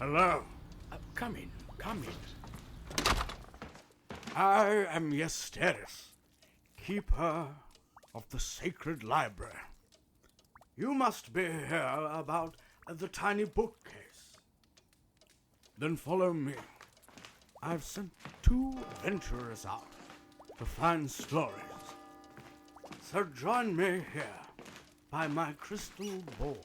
Hello. Come in. I am Yisterrus, keeper of the sacred library. You must be here about the Tiny Bookcase. Then follow me. I've sent 2 adventurers out to find stories. So join me here by my crystal ball,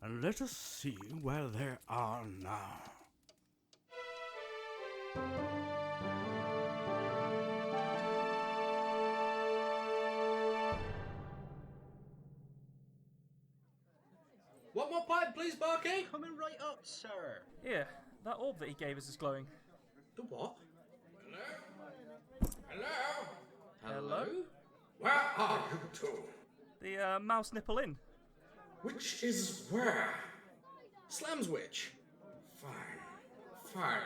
and let us see where they are now. One more pipe, please, Barky. Coming right up, sir. Yeah, that orb that he gave us is glowing. The what? Hello? Where are you two? The mouse nipple in. Which is where? Slam's witch. Fine.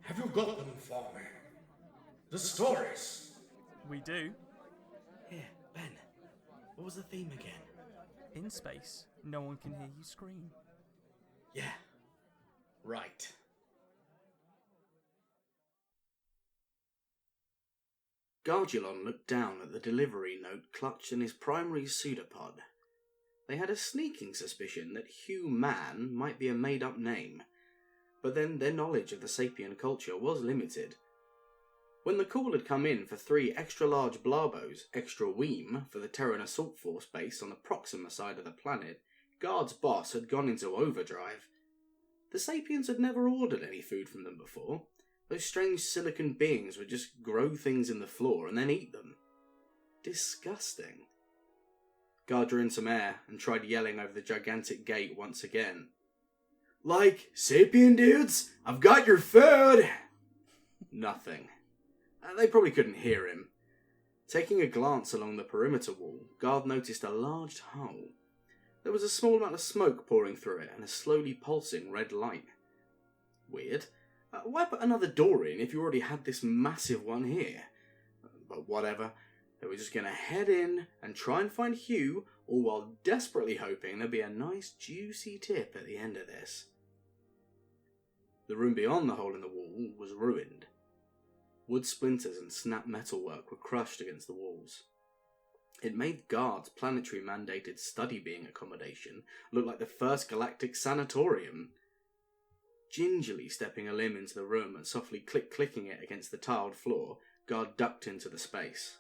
Have you got them for me? The stories. We do. Here, Ben. What was the theme again? In space, no one can hear you scream. Yeah. Right. Gargulon looked down at the delivery note clutched in his primary pseudopod. They had a sneaking suspicion that Hugh Man might be a made-up name, but then their knowledge of the sapient culture was limited. When the call had come in for 3 extra-large Blarbos, extra Weem, for the Terran Assault Force base on the Proxima side of the planet, Guard's boss had gone into overdrive. The Sapiens had never ordered any food from them before. Those strange silicon beings would just grow things in the floor and then eat them. Disgusting. Guard drew in some air and tried yelling over the gigantic gate once again. Like, Sapien dudes, I've got your food! Nothing. They probably couldn't hear him. Taking a glance along the perimeter wall, Guard noticed a large hole. There was a small amount of smoke pouring through it and a slowly pulsing red light. Weird. Why put another door in if you already had this massive one here? But whatever. They were just going to head in and try and find Hugh, all while desperately hoping there'd be a nice juicy tip at the end of this. The room beyond the hole in the wall was ruined. Wood splinters and snapped metalwork were crushed against the walls. It made Guard's planetary-mandated study being accommodation look like the first galactic sanatorium. Gingerly stepping a limb into the room and softly clicking it against the tiled floor, Guard ducked into the space.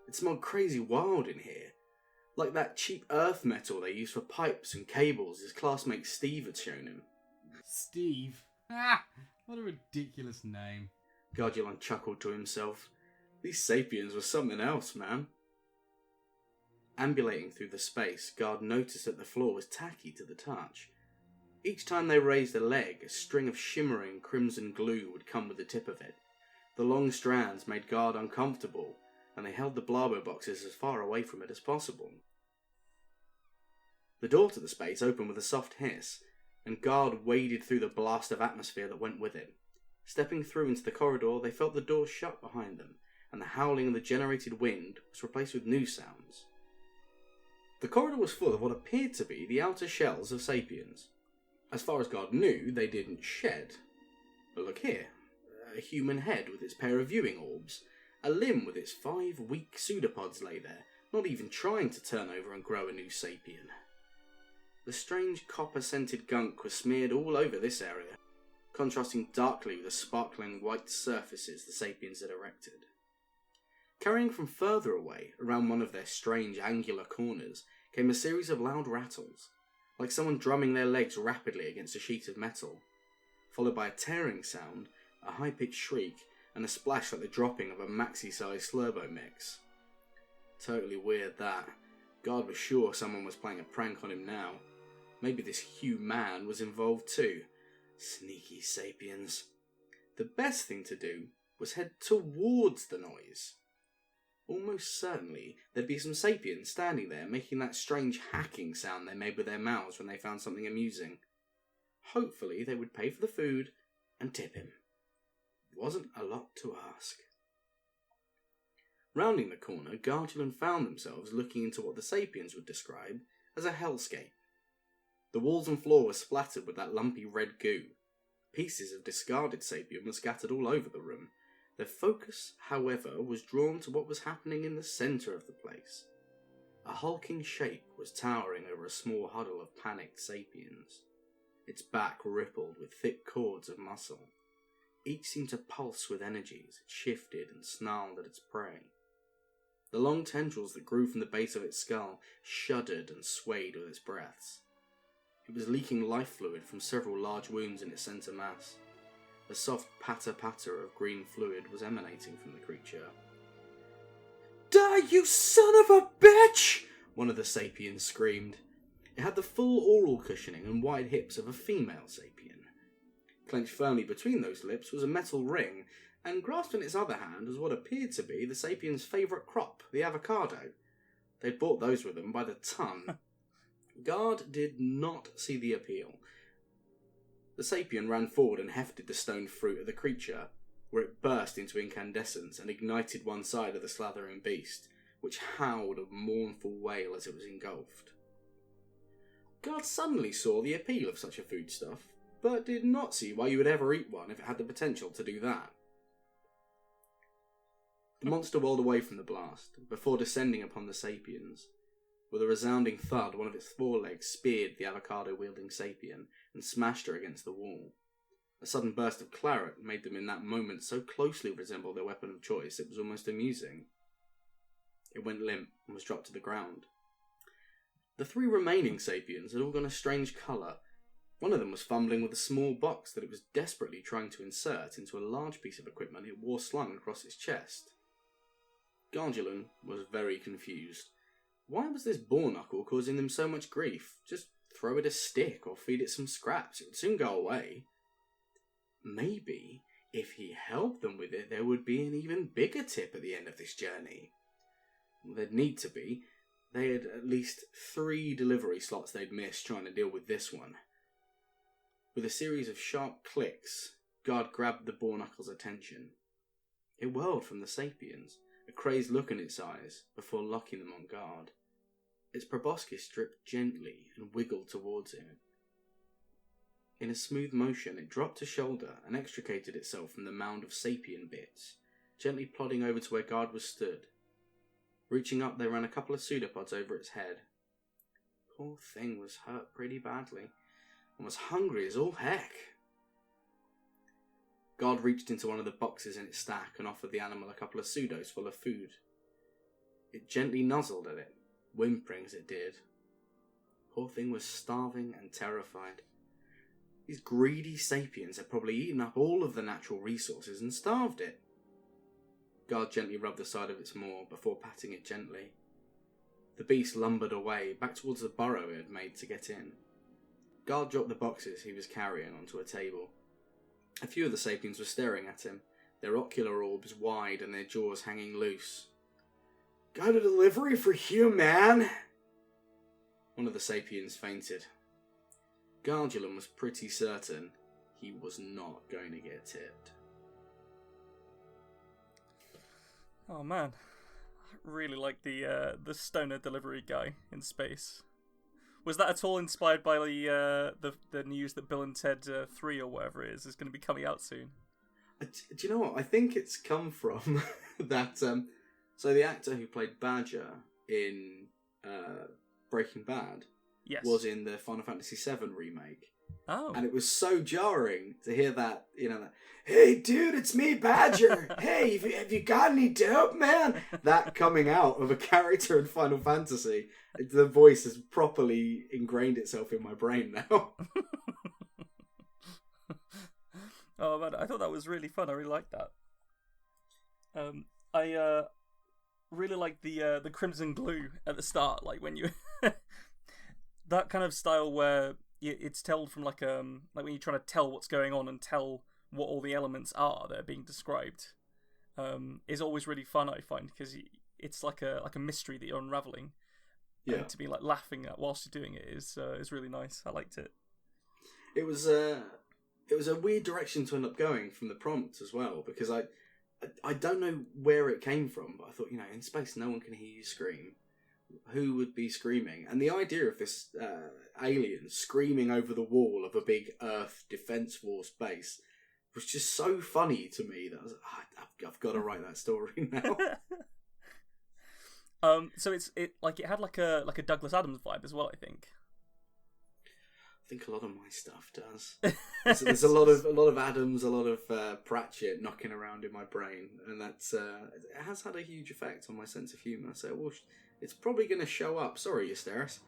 It smelled crazy wild in here, like that cheap earth metal they use for pipes and cables his classmate Steve had shown him. Steve? Ah, what a ridiculous name. Gargulon chuckled to himself. These Sapiens were something else, man. Ambulating through the space, Guard noticed that the floor was tacky to the touch. Each time they raised a leg, a string of shimmering crimson glue would come with the tip of it. The long strands made Guard uncomfortable, and they held the Blarbo boxes as far away from it as possible. The door to the space opened with a soft hiss, and Guard waded through the blast of atmosphere that went with it. Stepping through into the corridor, they felt the door shut behind them, and the howling of the generated wind was replaced with new sounds. The corridor was full of what appeared to be the outer shells of Sapiens. As far as Guard knew, they didn't shed. But look here, a human head with its pair of viewing orbs, a limb with its 5 weak pseudopods lay there, not even trying to turn over and grow a new Sapien. The strange copper-scented gunk was smeared all over this area, contrasting darkly with the sparkling white surfaces the Sapiens had erected. Carrying from further away, around one of their strange angular corners, came a series of loud rattles, like someone drumming their legs rapidly against a sheet of metal, followed by a tearing sound, a high-pitched shriek, and a splash like the dropping of a maxi-sized Slurbo mix. Totally weird that. Guard was sure someone was playing a prank on him now. Maybe this Hugh Man was involved too. Sneaky Sapiens. The best thing to do was head towards the noise. Almost certainly there'd be some Sapiens standing there making that strange hacking sound they made with their mouths when they found something amusing. Hopefully they would pay for the food and tip him. It wasn't a lot to ask. Rounding the corner, Gargulon found themselves looking into what the Sapiens would describe as a hellscape. The walls and floor were splattered with that lumpy red goo. Pieces of discarded sapien were scattered all over the room. Their focus, however, was drawn to what was happening in the centre of the place. A hulking shape was towering over a small huddle of panicked sapiens. Its back rippled with thick cords of muscle. Each seemed to pulse with energy as it shifted and snarled at its prey. The long tendrils that grew from the base of its skull shuddered and swayed with its breaths. It was leaking life fluid from several large wounds in its centre mass. A soft patter-patter of green fluid was emanating from the creature. "Die, you son of a bitch!" one of the sapiens screamed. It had the full oral cushioning and wide hips of a female sapien. Clenched firmly between those lips was a metal ring, and grasped in its other hand was what appeared to be the sapien's favourite crop, the avocado. They'd bought those with them by the ton. Guard did not see the appeal. The sapien ran forward and hefted the stone fruit at the creature, where it burst into incandescence and ignited one side of the slathering beast, which howled a mournful wail as it was engulfed. Guard suddenly saw the appeal of such a foodstuff, but did not see why you would ever eat one if it had the potential to do that. The monster whirled away from the blast, before descending upon the sapiens. With a resounding thud, one of its forelegs speared the avocado-wielding sapien and smashed her against the wall. A sudden burst of claret made them in that moment so closely resemble their weapon of choice it was almost amusing. It went limp and was dropped to the ground. The three remaining sapiens had all gone a strange colour. One of them was fumbling with a small box that it was desperately trying to insert into a large piece of equipment it wore slung across its chest. Gargulon was very confused. Why was this boar knuckle causing them so much grief? Just throw it a stick or feed it some scraps. It would soon go away. Maybe, if he helped them with it, there would be an even bigger tip at the end of this journey. There'd need to be. They had at least 3 delivery slots they'd missed trying to deal with this one. With a series of sharp clicks, Guard grabbed the boar knuckle's attention. It whirled from the sapiens, a crazed look in its eyes, before locking them on Guard. Its proboscis dripped gently and wiggled towards him. In a smooth motion, it dropped to shoulder and extricated itself from the mound of sapien bits, gently plodding over to where Guard was stood. Reaching up, they ran a couple of pseudopods over its head. Poor thing was hurt pretty badly, and was hungry as all heck. Guard reached into one of the boxes in its stack and offered the animal a couple of pseudos full of food. It gently nuzzled at it, whimpering as it did. Poor thing was starving and terrified. These greedy sapiens had probably eaten up all of the natural resources and starved it. Guard gently rubbed the side of its maw before patting it gently. The beast lumbered away, back towards the burrow it had made to get in. Guard dropped the boxes he was carrying onto a table. A few of the sapiens were staring at him, their ocular orbs wide and their jaws hanging loose. "Got a delivery for you, man?" One of the sapiens fainted. Gargulon was pretty certain he was not going to get tipped. Oh man, I really like the stoner delivery guy in space. Was that at all inspired by the news that Bill and Ted 3 or whatever it is going to be coming out soon? Do you know what? I think it's come from that. So the actor who played Badger in Breaking Bad was in the Final Fantasy VII remake. Oh. And it was so jarring to hear that, that, "Hey dude, it's me, Badger. Hey, have you got any dope, man?" That coming out of a character in Final Fantasy. The voice has properly ingrained itself in my brain now. Oh man, I thought that was really fun. I really liked that. I really liked the crimson glue at the start, like when you that kind of style where it's told from like when you're trying to tell what's going on and tell what all the elements are that are being described, is always really fun. I find because it's like a mystery that you're unraveling. Yeah. And to be like laughing at whilst you're doing it is really nice. I liked it. It was a weird direction to end up going from the prompt as well, because I don't know where it came from, but I thought, in space no one can hear you scream. who would be screaming. And the idea of this alien screaming over the wall of a big Earth Defense Force base was just so funny to me that I was like, I've got to write that story now. So it had like a Douglas Adams vibe as well, I think. I think a lot of my stuff does. There's a lot of Adams, a lot of Pratchett knocking around in my brain, and that's it has had a huge effect on my sense of humour. So it's probably going to show up. Sorry, Yisterrus.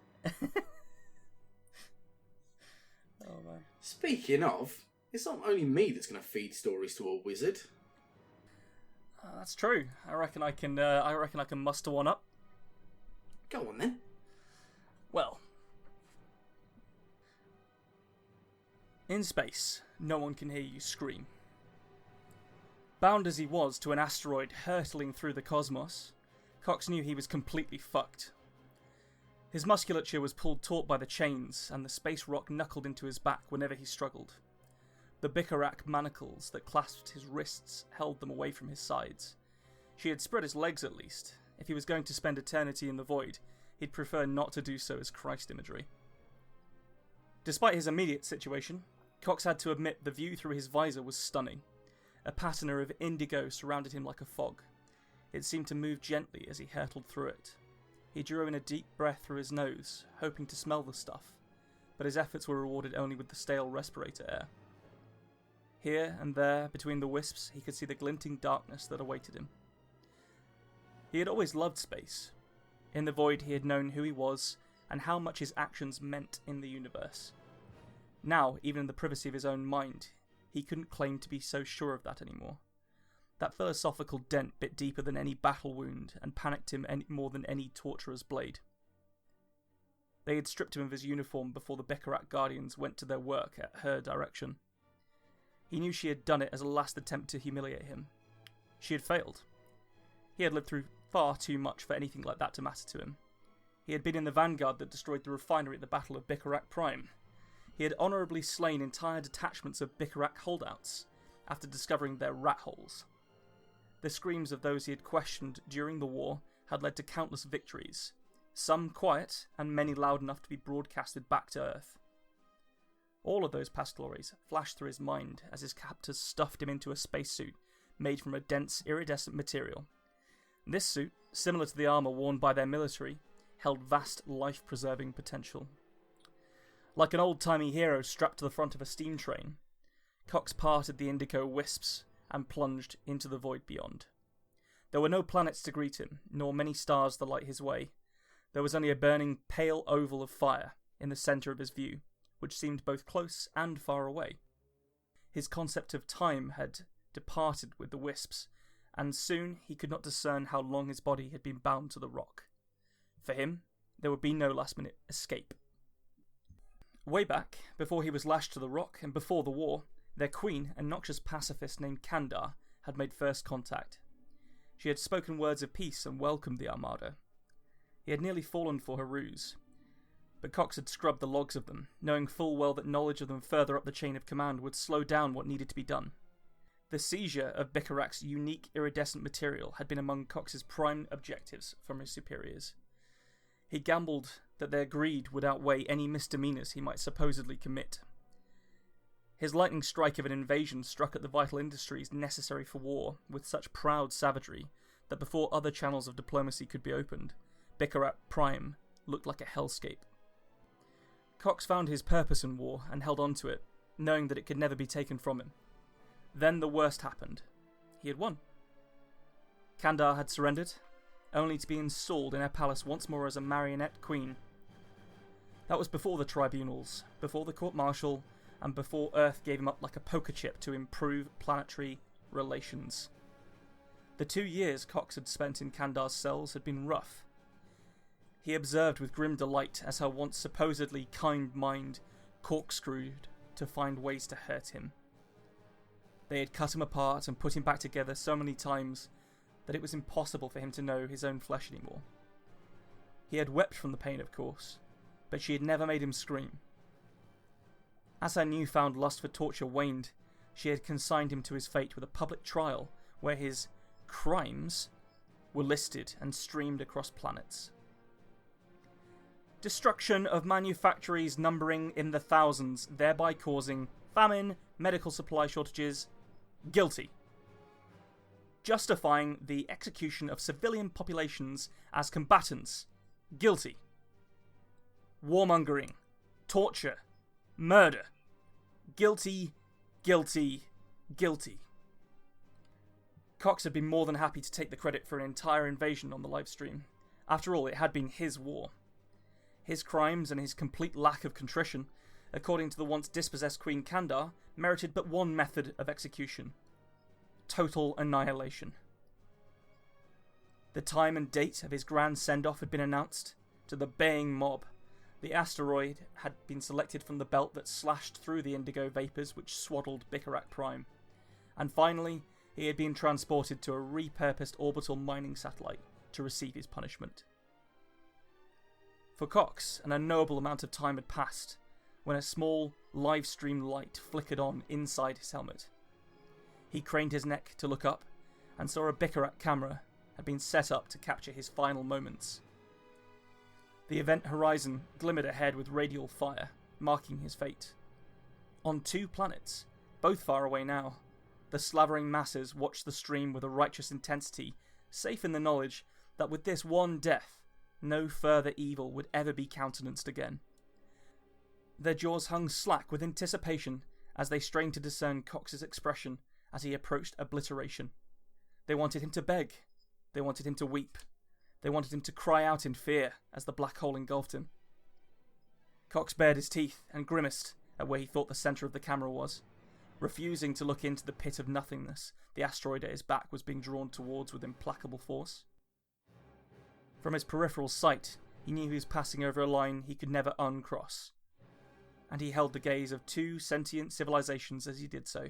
Oh man. Speaking of, it's not only me that's going to feed stories to a wizard. That's true. I reckon I can muster one up. Go on then. Well, in space, no one can hear you scream. Bound as he was to an asteroid hurtling through the cosmos, Cox knew he was completely fucked. His musculature was pulled taut by the chains, and the space rock knuckled into his back whenever he struggled. The bicarac manacles that clasped his wrists held them away from his sides. She had spread his legs at least. If he was going to spend eternity in the void, he'd prefer not to do so as Christ imagery. Despite his immediate situation, Cox had to admit the view through his visor was stunning. A patina of indigo surrounded him like a fog. It seemed to move gently as he hurtled through it. He drew in a deep breath through his nose, hoping to smell the stuff, but his efforts were rewarded only with the stale respirator air. Here and there, between the wisps, he could see the glinting darkness that awaited him. He had always loved space. In the void he had known who he was, and how much his actions meant in the universe. Now, even in the privacy of his own mind, he couldn't claim to be so sure of that anymore. That philosophical dent bit deeper than any battle wound, and panicked him more than any torturer's blade. They had stripped him of his uniform before the Baccarat Guardians went to their work at her direction. He knew she had done it as a last attempt to humiliate him. She had failed. He had lived through far too much for anything like that to matter to him. He had been in the vanguard that destroyed the refinery at the Battle of Bicarac Prime. He had honourably slain entire detachments of Bicarac holdouts after discovering their rat holes. The screams of those he had questioned during the war had led to countless victories, some quiet and many loud enough to be broadcasted back to Earth. All of those past glories flashed through his mind as his captors stuffed him into a spacesuit made from a dense, iridescent material. This suit, similar to the armour worn by their military, held vast life-preserving potential. Like an old-timey hero strapped to the front of a steam train, Cox parted the indigo wisps and plunged into the void beyond. There were no planets to greet him, nor many stars to light his way. There was only a burning pale oval of fire in the centre of his view, which seemed both close and far away. His concept of time had departed with the wisps, and soon he could not discern how long his body had been bound to the rock. For him, there would be no last-minute escape. Way back, before he was lashed to the rock and before the war, their queen, a noxious pacifist named Kandar, had made first contact. She had spoken words of peace and welcomed the Armada. He had nearly fallen for her ruse, but Cox had scrubbed the logs of them, knowing full well that knowledge of them further up the chain of command would slow down what needed to be done. The seizure of Bicarac's unique iridescent material had been among Cox's prime objectives from his superiors. He gambled that their greed would outweigh any misdemeanours he might supposedly commit. His lightning strike of an invasion struck at the vital industries necessary for war with such proud savagery that before other channels of diplomacy could be opened, Bicarac Prime looked like a hellscape. Cox found his purpose in war and held on to it, knowing that it could never be taken from him. Then the worst happened. He had won. Kandar had surrendered, only to be installed in her palace once more as a marionette queen. That was before the tribunals, before the court-martial, and before Earth gave him up like a poker chip to improve planetary relations. The 2 years Cox had spent in Kandar's cells had been rough. He observed with grim delight as her once supposedly kind mind corkscrewed to find ways to hurt him. They had cut him apart and put him back together so many times that it was impossible for him to know his own flesh anymore. He had wept from the pain, of course, but she had never made him scream. As her newfound lust for torture waned, she had consigned him to his fate with a public trial where his crimes were listed and streamed across planets. destruction of manufactories numbering in the thousands, thereby causing famine, medical supply shortages. Guilty. Justifying the execution of civilian populations as combatants. Guilty. Warmongering, torture, murder. Guilty, guilty, guilty. Cox had been more than happy to take the credit for an entire invasion on the livestream. After all, it had been his war. His crimes and his complete lack of contrition, according to the once dispossessed Queen Kandar, merited but one method of execution. Total annihilation. The time and date of his grand send-off had been announced. To the baying mob, the asteroid had been selected from the belt that slashed through the indigo vapours which swaddled Bikarak Prime. And finally, he had been transported to a repurposed orbital mining satellite to receive his punishment. For Cox, an unknowable amount of time had passed when a small live stream light flickered on inside his helmet. He craned his neck to look up and saw a Bikarak camera had been set up to capture his final moments. The event horizon glimmered ahead with radial fire, marking his fate. On 2 planets, both far away now, the slavering masses watched the stream with a righteous intensity, safe in the knowledge that with this one death, no further evil would ever be countenanced again. Their jaws hung slack with anticipation as they strained to discern Cox's expression as he approached obliteration. They wanted him to beg. They wanted him to weep. They wanted him to cry out in fear as the black hole engulfed him. Cox bared his teeth and grimaced at where he thought the centre of the camera was. Refusing to look into the pit of nothingness the asteroid at his back was being drawn towards with implacable force. From his peripheral sight, he knew he was passing over a line he could never uncross. And he held the gaze of 2 sentient civilizations as he did so.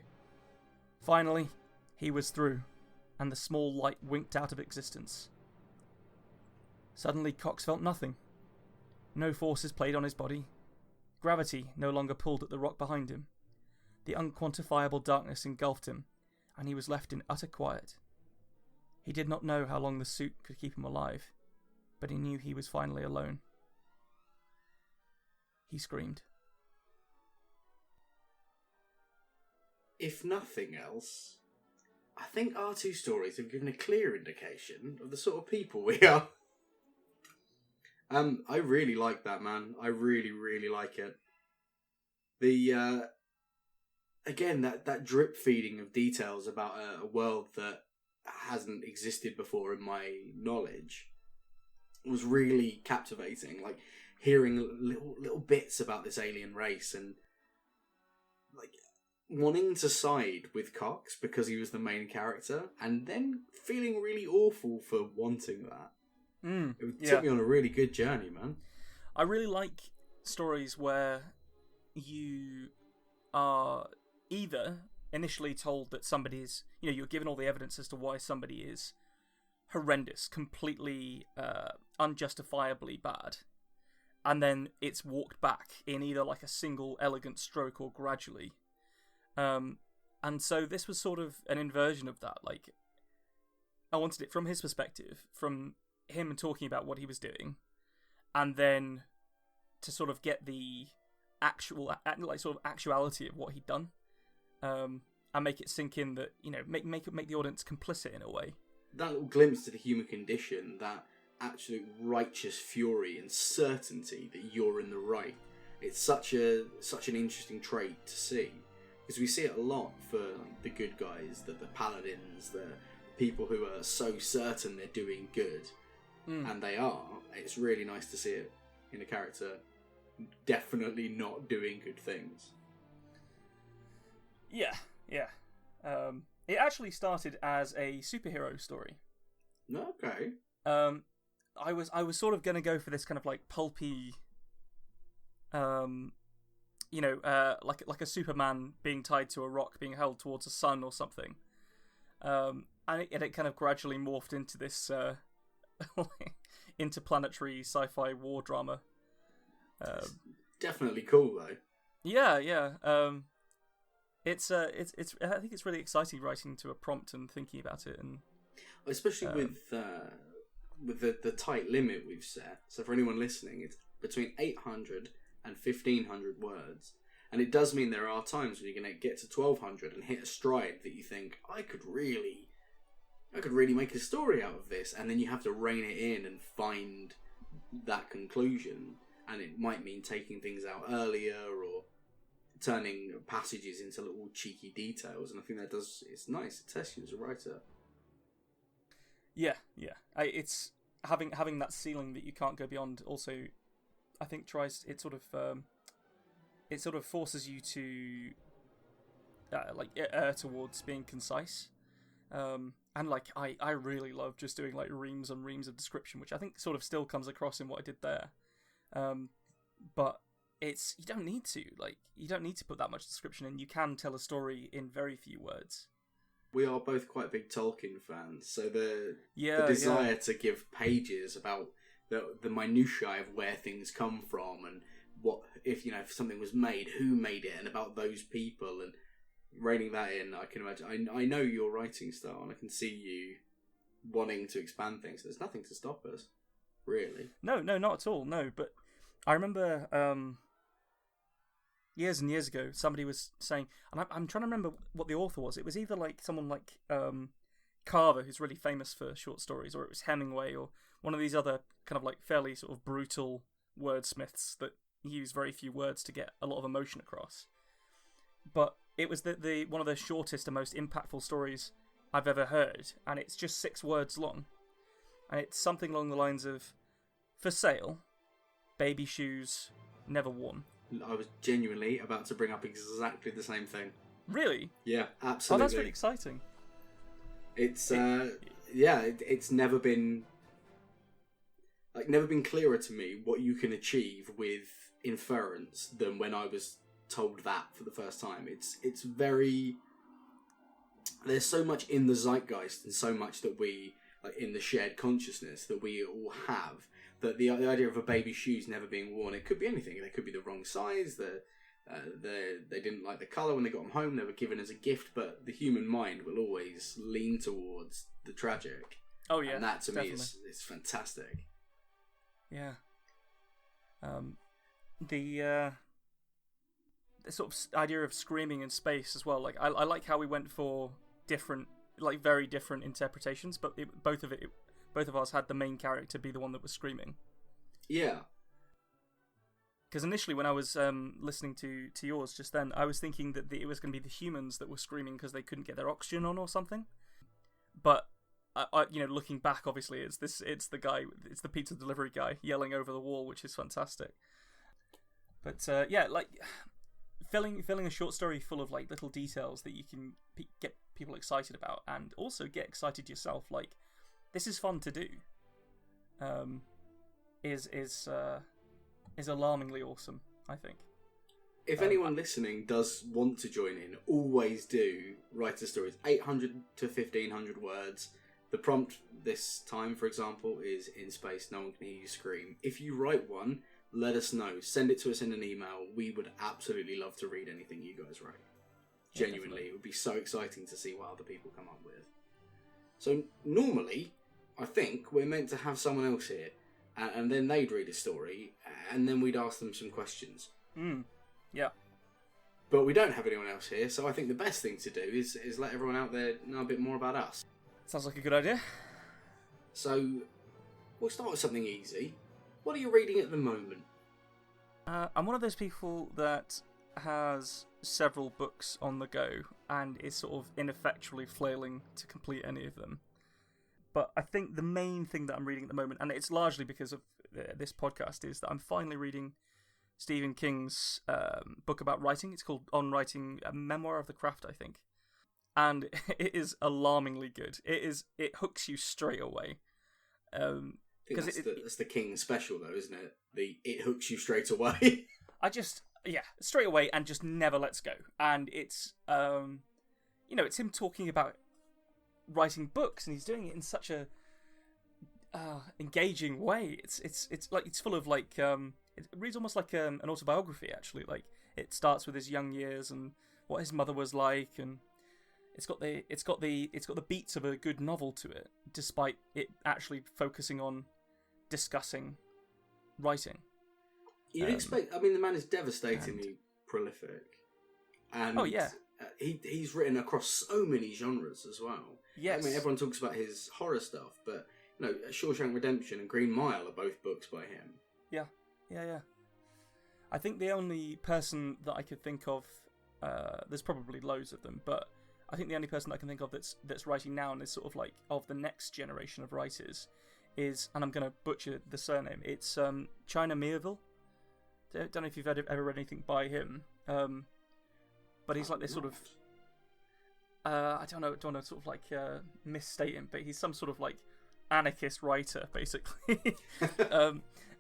Finally, he was through, and the small light winked out of existence. Suddenly, Cox felt nothing. No forces played on his body. Gravity no longer pulled at the rock behind him. The unquantifiable darkness engulfed him, and he was left in utter quiet. He did not know how long the suit could keep him alive, but he knew he was finally alone. He screamed. If nothing else, I think our 2 stories have given a clear indication of the sort of people we are. I really like that, man. I really, really like it. The, again, that drip feeding of details about a world that hasn't existed before in my knowledge was really captivating. Like, hearing little bits about this alien race and, like, wanting to side with Cox because he was the main character and then feeling really awful for wanting that. It took me on a really good journey, man. I really like stories where you are either initially told that somebody's, you're given all the evidence as to why somebody is horrendous, completely unjustifiably bad, and then it's walked back in either like a single elegant stroke or gradually. And so this was sort of an inversion of that. Like, I wanted it from his perspective, from him talking about what he was doing, and then to sort of get the actual, like, sort of actuality of what he'd done, and make it sink in that, make the audience complicit in a way. That little glimpse to the human condition, that absolute righteous fury and certainty that you're in the right. It's such an interesting trait to see, because we see it a lot for the good guys, the paladins, the people who are so certain they're doing good, and they are. It's really nice to see it in a character definitely not doing good things. Yeah. It actually started as a superhero story. Okay. I was sort of going to go for this kind of like pulpy, like a Superman being tied to a rock, being held towards a sun or something. And it kind of gradually morphed into this interplanetary sci-fi war drama. It's definitely cool though. Yeah. It's I think it's really exciting writing to a prompt and thinking about it, and especially with the tight limit we've set. So for anyone listening, it's between 800 and 1500 words. And it does mean there are times when you're going to get to 1200 and hit a stride that you think, I could really make a story out of this. And then you have to rein it in and find that conclusion. And it might mean taking things out earlier or turning passages into little cheeky details. And I think it's nice. It tests you as a writer. Yeah. It's having that ceiling that you can't go beyond. Also, I think it sort of forces you to towards being concise. And like I really love just doing like reams and reams of description, which I think sort of still comes across in what I did there. But you don't need to put that much description in. You can tell a story in very few words. We are both quite big Tolkien fans, so the desire to give pages about the minutiae of where things come from and what if something was made, who made it, and about those people, and reining that in, I can imagine. I know your writing style, and I can see you wanting to expand things. There's nothing to stop us, really. No, not at all. No, but I remember years and years ago, somebody was saying, and I'm trying to remember what the author was. It was either like someone like Carver, who's really famous for short stories, or it was Hemingway, or one of these other kind of like fairly sort of brutal wordsmiths that use very few words to get a lot of emotion across. But it was the one of the shortest and most impactful stories I've ever heard, and it's just 6 words long. And it's something along the lines of, for sale, baby shoes, never worn. I was genuinely about to bring up exactly the same thing. Really? Yeah, absolutely. Oh, that's really exciting. It's it's never been clearer to me what you can achieve with inference than when I was told that for the first time. It's very, there's so much in the zeitgeist and so much that we like in the shared consciousness that we all have, that the idea of a baby's shoes never being worn, it could be anything. They could be the wrong size, they didn't like the colour when they got them home, they were given as a gift, but the human mind will always lean towards the tragic. Oh yeah, and that to definitely. me is fantastic. Yeah. The sort of idea of screaming in space as well. Like I like how we went for different, like very different interpretations, but both of us had the main character be the one that was screaming. Yeah. Because initially, when I was listening to yours just then, I was thinking that it was going to be the humans that were screaming because they couldn't get their oxygen on or something. But I looking back, obviously, it's the pizza delivery guy yelling over the wall, which is fantastic. But like filling a short story full of like little details that you can get people excited about, and also get excited yourself. Like, this is fun to do. Is alarmingly awesome, I think. If anyone listening does want to join in, always do write a story. It's 800 to 1500 words. The prompt this time, for example, is in space. No one can hear you scream. If you write one, let us know. Send it to us in an email. We would absolutely love to read anything you guys write. Genuinely, it would be so exciting to see what other people come up with. So normally, I think we're meant to have someone else here, and then they'd read a story, and then we'd ask them some questions. Yeah. But we don't have anyone else here, so I think the best thing to do is let everyone out there know a bit more about us. Sounds like a good idea. So, we'll start with something easy. What are you reading at the moment? I'm one of those people that has several books on the go and is sort of ineffectually flailing to complete any of them. But I think the main thing that I'm reading at the moment, and it's largely because of this podcast, is that I'm finally reading Stephen King's book about writing. It's called On Writing, a Memoir of the Craft, I think. And it is alarmingly good. It hooks you straight away. That's the King special, though, isn't it? It hooks you straight away. Straight away, and just never lets go. And it's it's him talking about writing books, and he's doing it in such a engaging way. It's like it's full of like it reads almost like an autobiography, actually. Like, it starts with his young years and what his mother was like, and it's got the beats of a good novel to it, despite it actually focusing on discussing writing. You'd expect. I mean, the man is devastatingly prolific, and Oh, yeah. He's written across so many genres as well. Yes. I mean, everyone talks about his horror stuff, but Shawshank Redemption and Green Mile are both books by him. Yeah. I think the only person that I could think of, there's probably loads of them, but I think the only person I can think of that's writing now and is sort of like of the next generation of writers is, and I'm going to butcher the surname, it's China Miéville. Don't know if you've ever read anything by him, but he's like this sort of, I don't know, sort of like misstate him, but he's some sort of like anarchist writer, basically.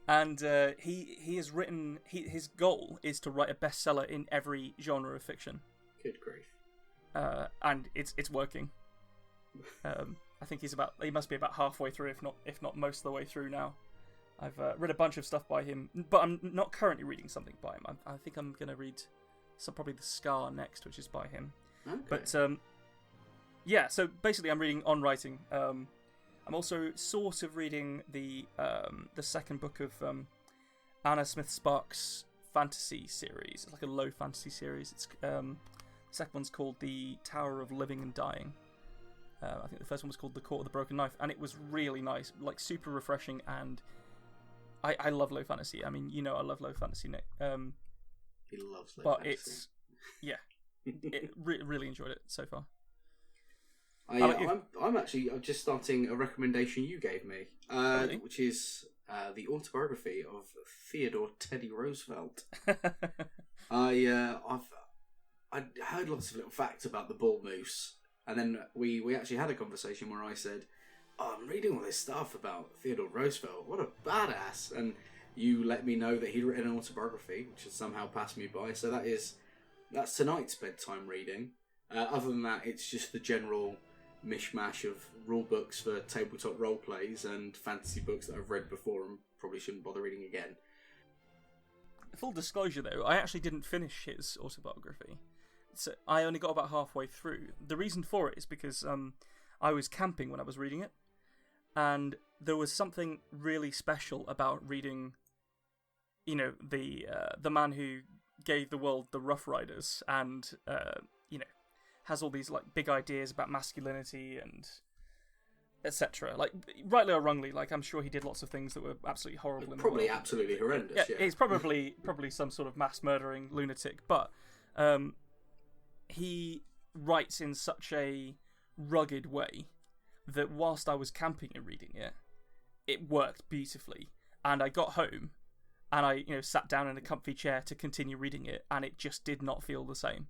And he has written. His goal is to write a bestseller in every genre of fiction. Good grief! And it's working. I think he must be about halfway through, if not most of the way through now. I've read a bunch of stuff by him, but I'm not currently reading something by him. I think I'm going to read probably The Scar next, which is by him. Okay. But yeah, so basically I'm reading On Writing. I'm also sort of reading the second book of Anna Smith Sparks' fantasy series. It's like a low fantasy series. It's the second one's called The Tower of Living and Dying. I think the first one was called The Court of the Broken Knife, and it was really nice, like super refreshing. And I love low fantasy. I mean, I love low fantasy, Nick. He loves low fantasy. Really enjoyed it so far. I'm just starting a recommendation you gave me, Really? which is the autobiography of Theodore Teddy Roosevelt. I've heard lots of little facts about the bull moose, and then we actually had a conversation where I said, I'm reading all this stuff about Theodore Roosevelt. What a badass! And you let me know that he'd written an autobiography, which has somehow passed me by. So that's tonight's bedtime reading. Other than that, it's just the general mishmash of rule books for tabletop role plays and fantasy books that I've read before and probably shouldn't bother reading again. Full disclosure, though, I actually didn't finish his autobiography. So I only got about halfway through. The reason for it is because I was camping when I was reading it, and there was something really special about reading, the man who gave the world the Rough Riders, and has all these like big ideas about masculinity and etc. Like, rightly or wrongly, like I'm sure he did lots of things that were absolutely horrible. Probably absolutely horrendous. Yeah, he's probably some sort of mass murdering lunatic, but he writes in such a rugged way that whilst I was camping and reading it, it worked beautifully. And I got home and I sat down in a comfy chair to continue reading it, and it just did not feel the same.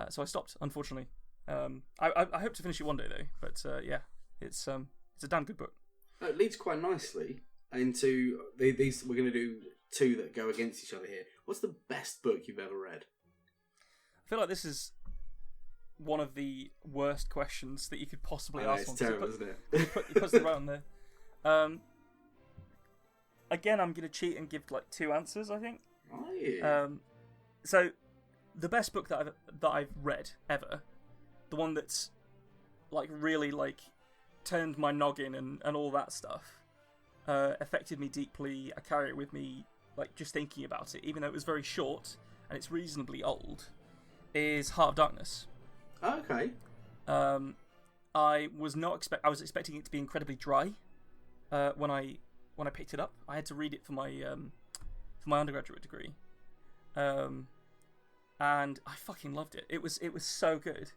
So I stopped, unfortunately. I hope to finish it one day though. But yeah, it's a damn good book. It leads quite nicely into these. We're going to do two that go against each other here. What's the best book you've ever read? I feel like this is one of the worst questions that you could possibly ask. It's terrible, isn't it? You put it right on there. Again, I'm going to cheat and give like two answers, I think. Oh, yeah. So the best book that I've read ever, the one that's like really like turned my noggin and all that stuff, affected me deeply. I carry it with me, like just thinking about it, even though it was very short and it's reasonably old, is Heart of Darkness. Okay. I was expecting it to be incredibly dry when I picked it up. I had to read it for my undergraduate degree. And I fucking loved it. It was so good.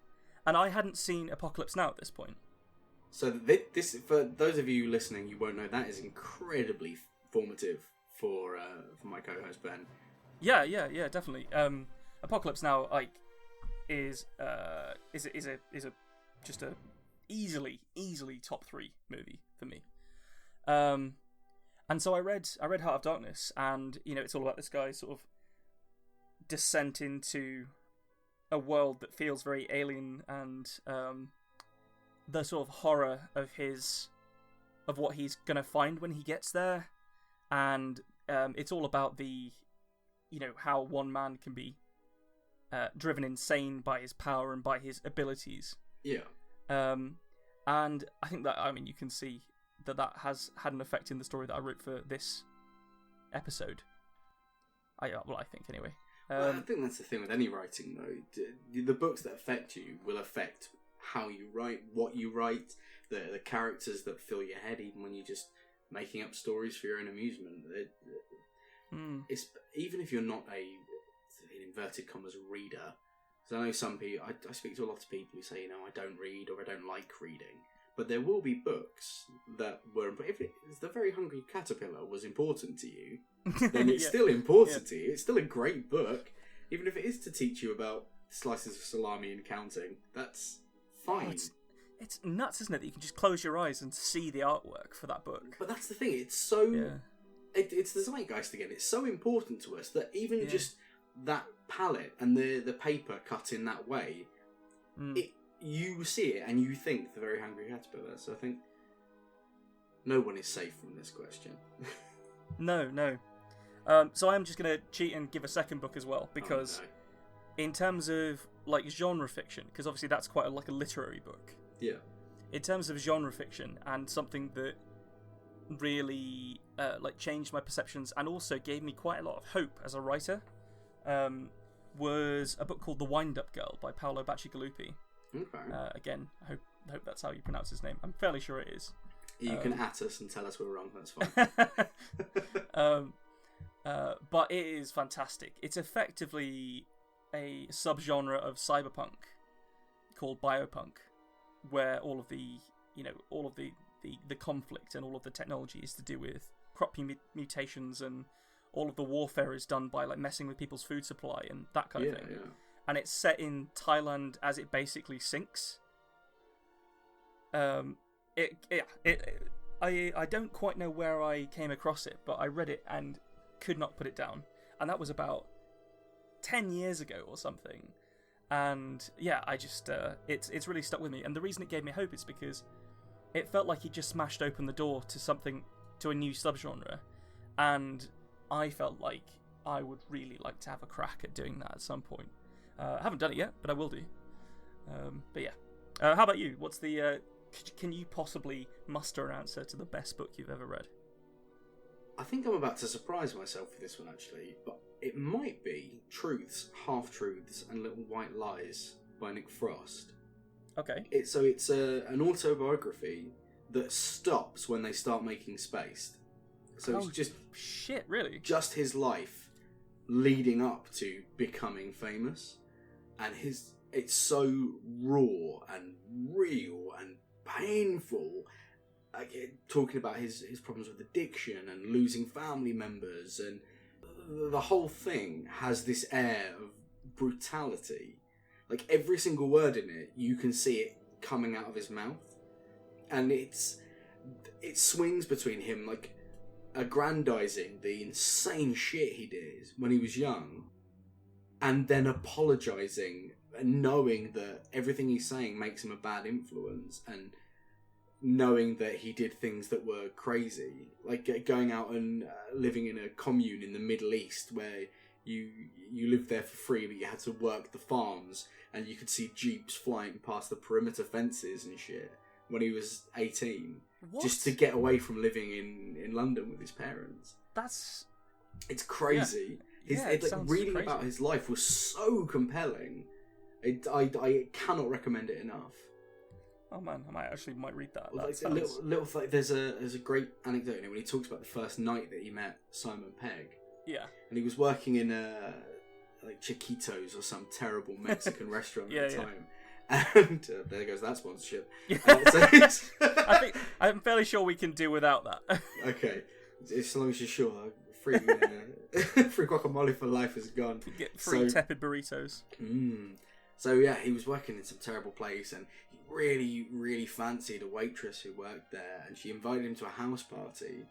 And I hadn't seen Apocalypse Now at this point. So this, for those of you listening, you won't know, that is incredibly formative for my co-host Ben. Yeah, definitely. Apocalypse Now is just a easily top 3 movie for me. And so I read Heart of Darkness, and it's all about this guy sort of descent into a world that feels very alien, and the sort of horror of what he's gonna find when he gets there, and it's all about the how one man can be driven insane by his power and by his abilities. Yeah. And I think that you can see that has had an effect in the story that I wrote for this episode. I think anyway. Well, I think that's the thing with any writing, though. The books that affect you will affect how you write, what you write, the characters that fill your head, even when you're just making up stories for your own amusement. It's even if you're not in inverted commas, reader. Because I know some people, I speak to a lot of people who say, I don't read or I don't like reading. But there will be books that were, if The Very Hungry Caterpillar was important to you, then it's still important to you. It's still a great book. Even if it is to teach you about slices of salami and counting, that's fine. It's nuts, isn't it, that you can just close your eyes and see the artwork for that book. But that's the thing, it's so... Yeah. It's the zeitgeist again. It's so important to us that even just that palette and the paper cut in that way, you see it and you think The Very Hungry Caterpillar. So I think no one is safe from this question. No. So I'm just going to cheat and give a second book as well, because in terms of like genre fiction, because obviously that's quite like a literary book. Yeah. In terms of genre fiction and something that really like changed my perceptions and also gave me quite a lot of hope as a writer, was a book called The Wind-Up Girl by Paolo Bacigalupi. Okay. Again, I hope that's how you pronounce his name. I'm fairly sure it is. You can at us and tell us we're wrong. That's fine. But it is fantastic. It's effectively a subgenre of cyberpunk called biopunk, where all of the conflict and all of the technology is to do with crop mutations, and all of the warfare is done by like messing with people's food supply and that kind of thing. Yeah. And it's set in Thailand as it basically sinks. I don't quite know where I came across it, but I read it and could not put it down. And that was about 10 years ago or something. And yeah, I just it's really stuck with me. And the reason it gave me hope is because it felt like he just smashed open the door to a new subgenre, and I felt like I would really like to have a crack at doing that at some point. I haven't done it yet, but I will do. But yeah, how about you? What's the? Can you possibly muster an answer to the best book you've ever read? I think I'm about to surprise myself with this one actually, but it might be Truths, Half-Truths, and Little White Lies by Nick Frost. Okay. It's an autobiography that stops when they start making Spaced. So it's just shit, really, just his life leading up to becoming famous, and it's so raw and real and painful. Talking about his problems with addiction and losing family members, and the whole thing has this air of brutality. Like every single word in it, you can see it coming out of his mouth, and it swings between him like aggrandizing the insane shit he did when he was young, and then apologizing and knowing that everything he's saying makes him a bad influence, and knowing that he did things that were crazy, like going out and living in a commune in the Middle East where you lived there for free, but you had to work the farms, and you could see jeeps flying past the perimeter fences and shit when he was 18. What? Just to get away from living in London with his parents. It's crazy. Yeah. Reading crazy about his life was so compelling. I cannot recommend it enough. Oh man, I might read that. There's a great anecdote in it when he talks about the first night that he met Simon Pegg. Yeah. And he was working in like Chiquitos or some terrible Mexican restaurant at the time. And there goes that sponsorship. I'm fairly sure we can do without that. Okay, as long as you're sure. Free guacamole for life is gone. You get free tepid burritos. So yeah, he was working in some terrible place, and he really, really fancied a waitress who worked there, and she invited him to a house party.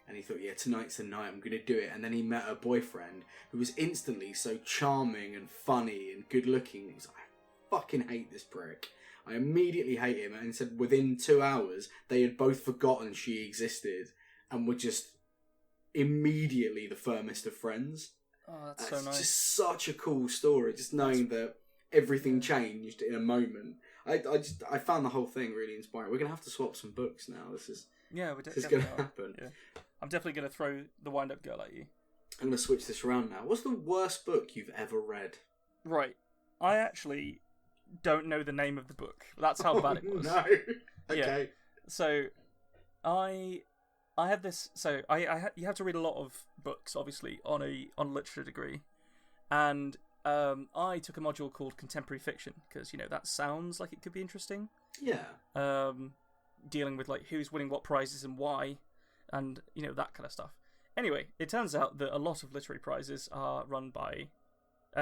And he thought, yeah, tonight's the night, I'm going to do it. And then he met her boyfriend, who was instantly so charming and funny and good looking. He was like, I fucking hate this prick. I immediately hate him. And he said within 2 hours, they had both forgotten she existed and were just immediately the firmest of friends. Oh, that's so nice. It's just such a cool story, just knowing that everything changed in a moment. I found the whole thing really inspiring. We're going to have to swap some books now. This is going to happen. I'm definitely going to throw the wind-up girl at you. I'm going to switch this around now. What's the worst book you've ever read? Right. I actually don't know the name of the book. That's how bad it was. No. Okay. Yeah. So, I had this. So you have to read a lot of books, obviously, on a literature degree, and I took a module called contemporary fiction because that sounds like it could be interesting. Yeah. Dealing with like who's winning what prizes and why, and that kind of stuff. Anyway, it turns out that a lot of literary prizes are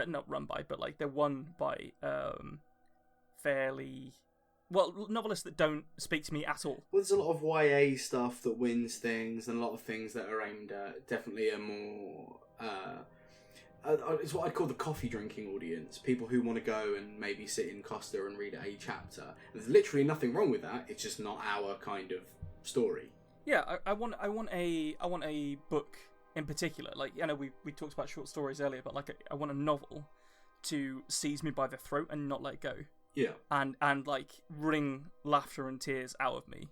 not run by, but like they're won by fairly novelists that don't speak to me at all. Well, there's a lot of YA stuff that wins things, and a lot of things that are aimed at definitely a more it's what I'd call the coffee drinking audience. People who want to go and maybe sit in Costa and read a chapter. There's literally nothing wrong with that. It's just not our kind of story. Yeah, I want a book in particular. Like, we talked about short stories earlier, but like I want a novel to seize me by the throat and not let go. Yeah. And like wring laughter and tears out of me.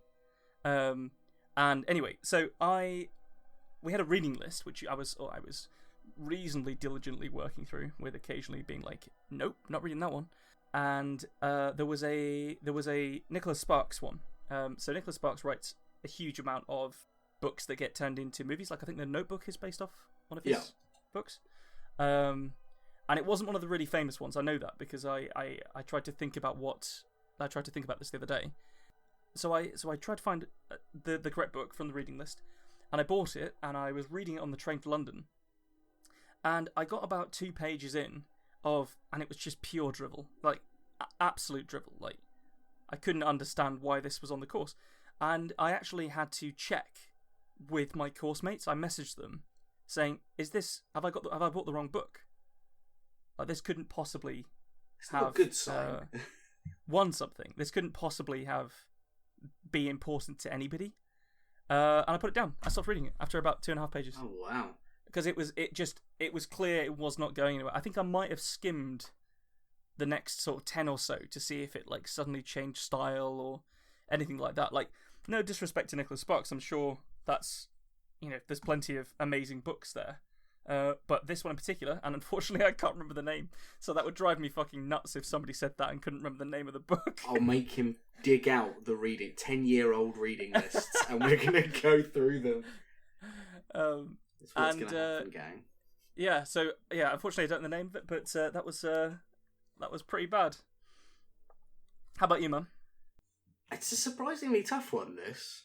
And anyway, so we had a reading list which I was reasonably diligently working through, with occasionally being like, nope, not reading that one. And there was a Nicholas Sparks one. So Nicholas Sparks writes a huge amount of books that get turned into movies. Like I think The Notebook is based off one of his books. And it wasn't one of the really famous ones. I know that because I tried to think about this the other day. So I tried to find the correct book from the reading list, and I bought it, and I was reading it on the train to London. And I got about 2 pages in and it was just pure drivel, like absolute drivel. Like I couldn't understand why this was on the course, and I actually had to check with my course mates. I messaged them saying, have I bought the wrong book? Like this couldn't possibly have a good sign. won something. This couldn't possibly be important to anybody. And I put it down. I stopped reading it after about 2.5 pages. Oh wow. Because it was clear it was not going anywhere. I think I might have skimmed the next sort of 10 or so to see if it like suddenly changed style or anything like that. Like, no disrespect to Nicholas Sparks, I'm sure that's there's plenty of amazing books there. But this one in particular, and unfortunately I can't remember the name, so that would drive me fucking nuts if somebody said that and couldn't remember the name of the book. I'll make him dig out the 10-year-old reading lists, and we're gonna go through them. That's what's gonna happen, gang. Yeah, so unfortunately I don't know the name of it, but that was pretty bad. How about you, Mum? It's a surprisingly tough one, this.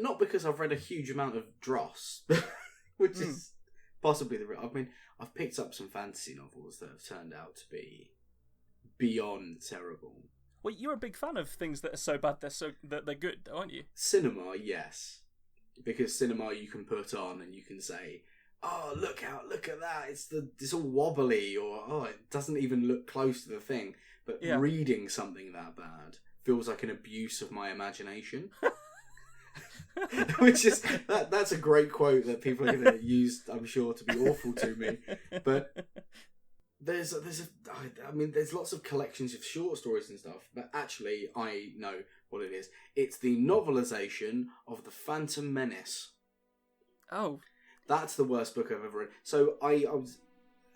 Not because I've read a huge amount of dross, which is possibly I've picked up some fantasy novels that have turned out to be beyond terrible. Well, you're a big fan of things that are so bad that they're good, though, aren't you? Cinema, yes. Because cinema you can put on and you can say, oh, look at that, it's all wobbly, or oh, it doesn't even look close to the thing. But reading something that bad feels like an abuse of my imagination. Which is that's a great quote that people are going to use, I'm sure, to be awful to me. But there's lots of collections of short stories and stuff, but actually I know what it is. It's the novelization of The Phantom Menace. Oh. That's the worst book I've ever read. So I was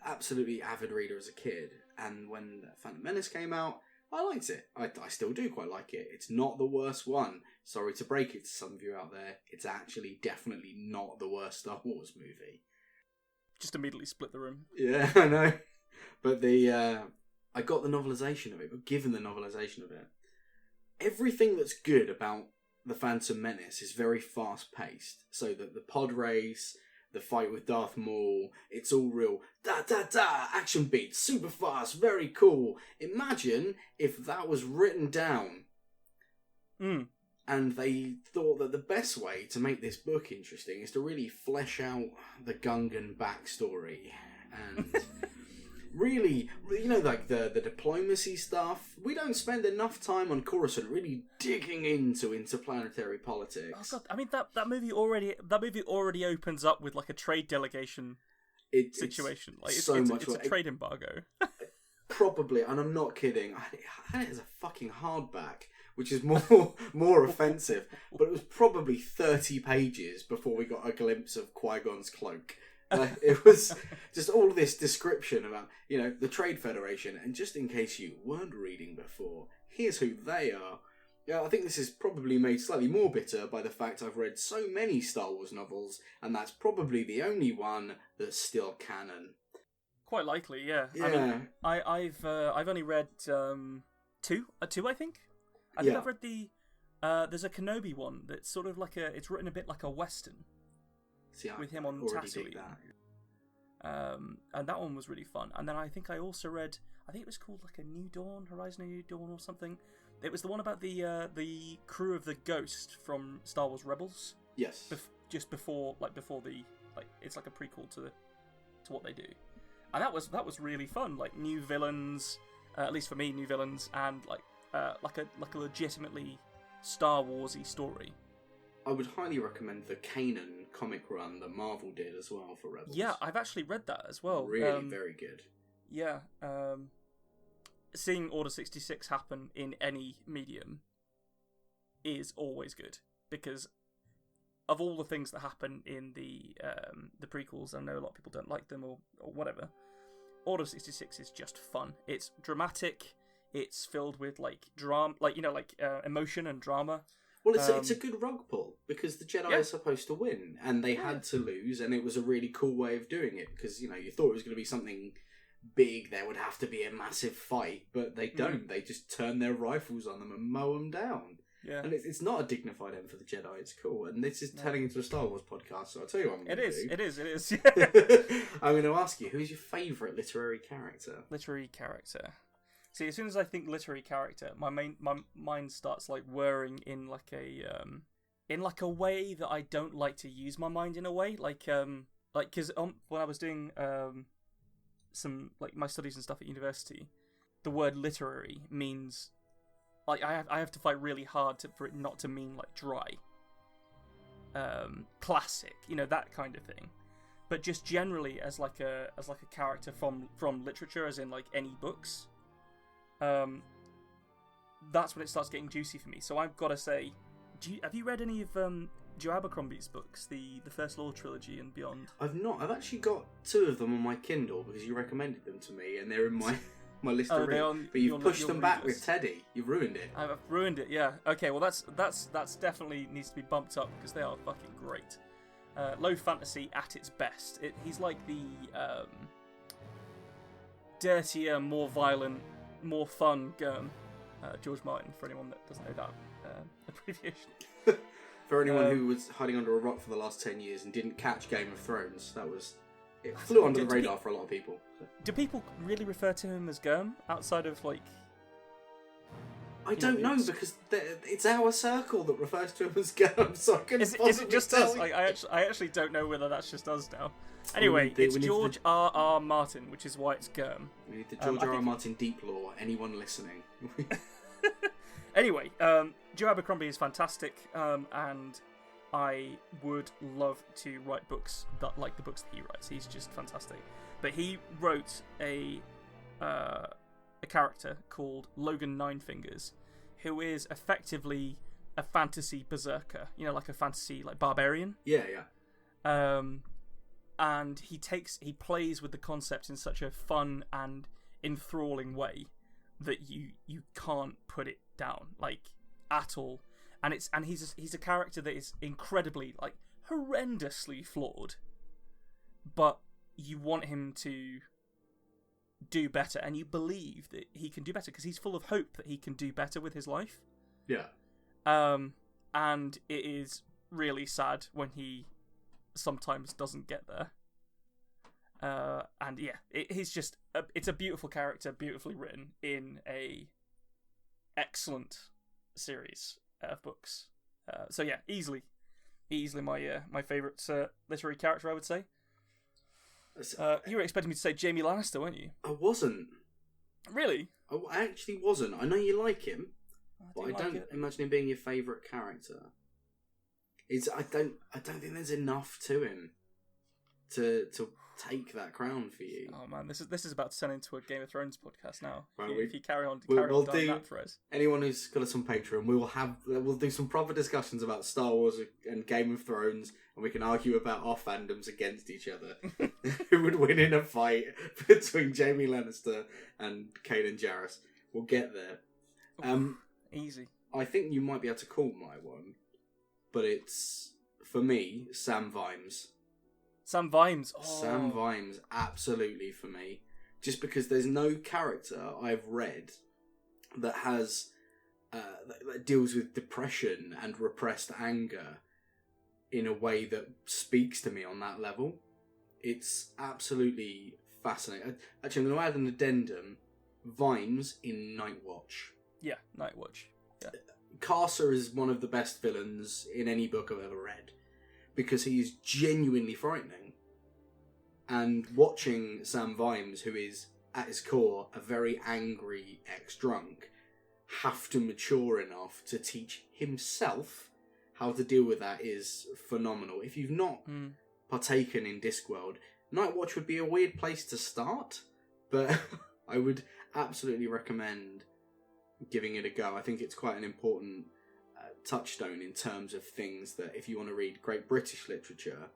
absolutely avid reader as a kid, and when Phantom Menace came out, I liked it. I still do quite like it. It's not the worst one. Sorry to break it to some of you out there. It's actually definitely not the worst Star Wars movie. Just immediately split the room. Yeah, I know. But I got the novelization of it, but given the novelization of it, everything that's good about The Phantom Menace is very fast-paced. So that the pod race, the fight with Darth Maul, it's all real da-da-da, action beats, super fast, very cool. Imagine if that was written down. And they thought that the best way to make this book interesting is to really flesh out the Gungan backstory. And really, like the diplomacy stuff. We don't spend enough time on Coruscant really digging into interplanetary politics. Oh god, I mean that movie already opens up with like a trade delegation situation. It's a trade embargo. Probably, and I'm not kidding. I had it as a fucking hardback which is more offensive. But it was probably 30 pages before we got a glimpse of Qui-Gon's cloak. It was just all this description about, the Trade Federation, and just in case you weren't reading before, here's who they are. Yeah, I think this is probably made slightly more bitter by the fact I've read so many Star Wars novels, and that's probably the only one that's still canon. Quite likely, yeah. Yeah. I mean, I've only read two, I think. I think I've read the there's a Kenobi one that's sort of like it's written a bit like a western. See, with him on Tatooine. And that one was really fun. And then I think I also read, I think it was called like a New Dawn, Horizon of New Dawn or something. It was the one about the crew of the Ghost from Star Wars Rebels. Yes. Just before the it's like a prequel to what they do. And that was really fun. Like new villains, at least for me, new villains, and like a legitimately Star Warsy story. I would highly recommend the Kanan comic run that Marvel did as well for Rebels. Yeah, I've actually read that as well. Really, very good. Yeah. Seeing Order 66 happen in any medium is always good, because of all the things that happen in the prequels, I know a lot of people don't like them or whatever, Order 66 is just fun. It's dramatic, it's filled with drama, emotion and drama. Well, it's a good rug pull, because the Jedi are supposed to win, and they had to lose, and it was a really cool way of doing it, because, you thought it was going to be something big, there would have to be a massive fight, but they don't. They just turn their rifles on them and mow them down. Yeah. And it's not a dignified end for the Jedi, it's cool. And this is turning into a Star Wars podcast, so I'll tell you what I'm going to do. It is. I'm going to ask you, who's your favourite literary character? Literary character. See, as soon as I think literary character, my mind starts whirring in a way that I don't like to use my mind in a way, because when I was doing some my studies and stuff at university, the word literary means I have to fight really hard for it not to mean dry, classic, that kind of thing, but just generally as a character from literature, as in any books. That's when it starts getting juicy for me. So I've got to say, have you read any of Joe Abercrombie's books, the First Law trilogy and beyond? I've not. I've actually got 2 of them on my Kindle because you recommended them to me, and they're in my list to read. But you've pushed them back with Teddy. You've ruined it. I've ruined it. Yeah. Okay. Well, that's definitely needs to be bumped up, because they are fucking great. Low fantasy at its best. He's like the dirtier, more violent, more fun George Martin, for anyone that doesn't know that abbreviation. For anyone who was hiding under a rock for the last 10 years and didn't catch Game of Thrones, it flew under the radar for a lot of people. Do people really refer to him as Gurm outside of I don't know, because it's our circle that refers to him as Gurm, so I couldn't is it just us? I actually don't know whether that's just us now. Anyway, it's George R.R. Martin, which is why it's Gurm. We need the George R.R. Martin deep lore. Anyone listening? Anyway, Joe Abercrombie is fantastic, and I would love to write books that like the books that he writes. He's just fantastic. But he wrote a character called Logan Ninefingers, who is effectively a fantasy berserker. Like a fantasy barbarian. Yeah. And he plays with the concept in such a fun and enthralling way that you can't put it down at all. And he's a character that is incredibly horrendously flawed, but you want him to do better, and you believe that he can do better because he's full of hope that he can do better with his life. Yeah. And it is really sad when he sometimes doesn't get there. And yeah, it's a beautiful character, beautifully written in a excellent series of books. So yeah, easily my favourite literary character, I would say. You were expecting me to say Jaime Lannister, weren't you? I wasn't. Really? I actually wasn't. I know you like him, but I don't imagine him being your favourite character. I don't think there's enough to him. to take that crown for you. Oh man, this is about to turn into a Game of Thrones podcast now. Right, If you carry on we'll down do- that thread. Anyone who's got us on Patreon, we'll do some proper discussions about Star Wars and Game of Thrones, and we can argue about our fandoms against each other. Who would win in a fight between Jaime Lannister and Kanan Jarrus? We'll get there. Easy. I think you might be able to call my one, but it's, for me, Sam Vimes. Sam Vimes. Oh. Sam Vimes, absolutely for me. Just because there's no character I've read that has that deals with depression and repressed anger in a way that speaks to me on that level. It's absolutely fascinating. Actually, I'm going to add an addendum. Vimes in Nightwatch. Yeah, Nightwatch. Yeah. Carcer is one of the best villains in any book I've ever read because he is genuinely frightening. And watching Sam Vimes, who is at his core a very angry ex-drunk, have to mature enough to teach himself how to deal with that is phenomenal. If you've not partaken in Discworld, Nightwatch would be a weird place to start, but I would absolutely recommend giving it a go. I think it's quite an important touchstone in terms of things that, if you want to read great British literature,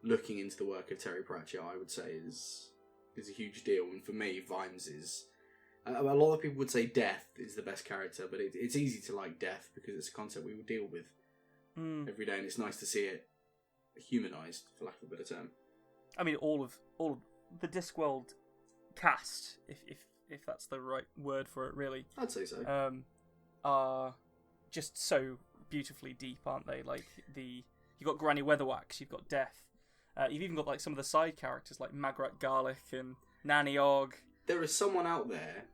looking into the work of Terry Pratchett, I would say is a huge deal. And for me, Vimes is... a lot of people would say Death is the best character, but it's easy to like Death because it's a concept we would deal with every day, and it's nice to see it humanised, for lack of a better term. I mean, all of the Discworld cast, if that's the right word for it, really. I'd say so. Are just so beautifully deep, aren't they? Like you've got Granny Weatherwax, you've got Death, you've even got like some of the side characters like Magrat Garlic and Nanny Og. There is someone out there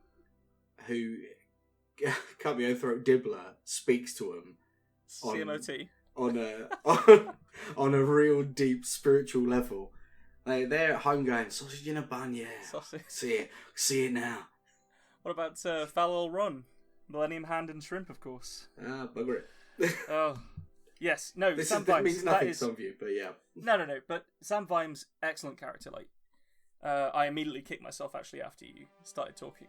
who, cut me own throat, Dibbler speaks to him CMOT on a real deep spiritual level. Like, they're at home going, sausage in a bun, yeah. Sausage. See it now. What about Foul Old Run? Millennium Hand and Shrimp, of course. Bugger it. Oh, yes. No, Sam This Vimes. means nothing to some of you, but yeah. No. But Sam Vimes, excellent character. Like, I immediately kicked myself actually after you started talking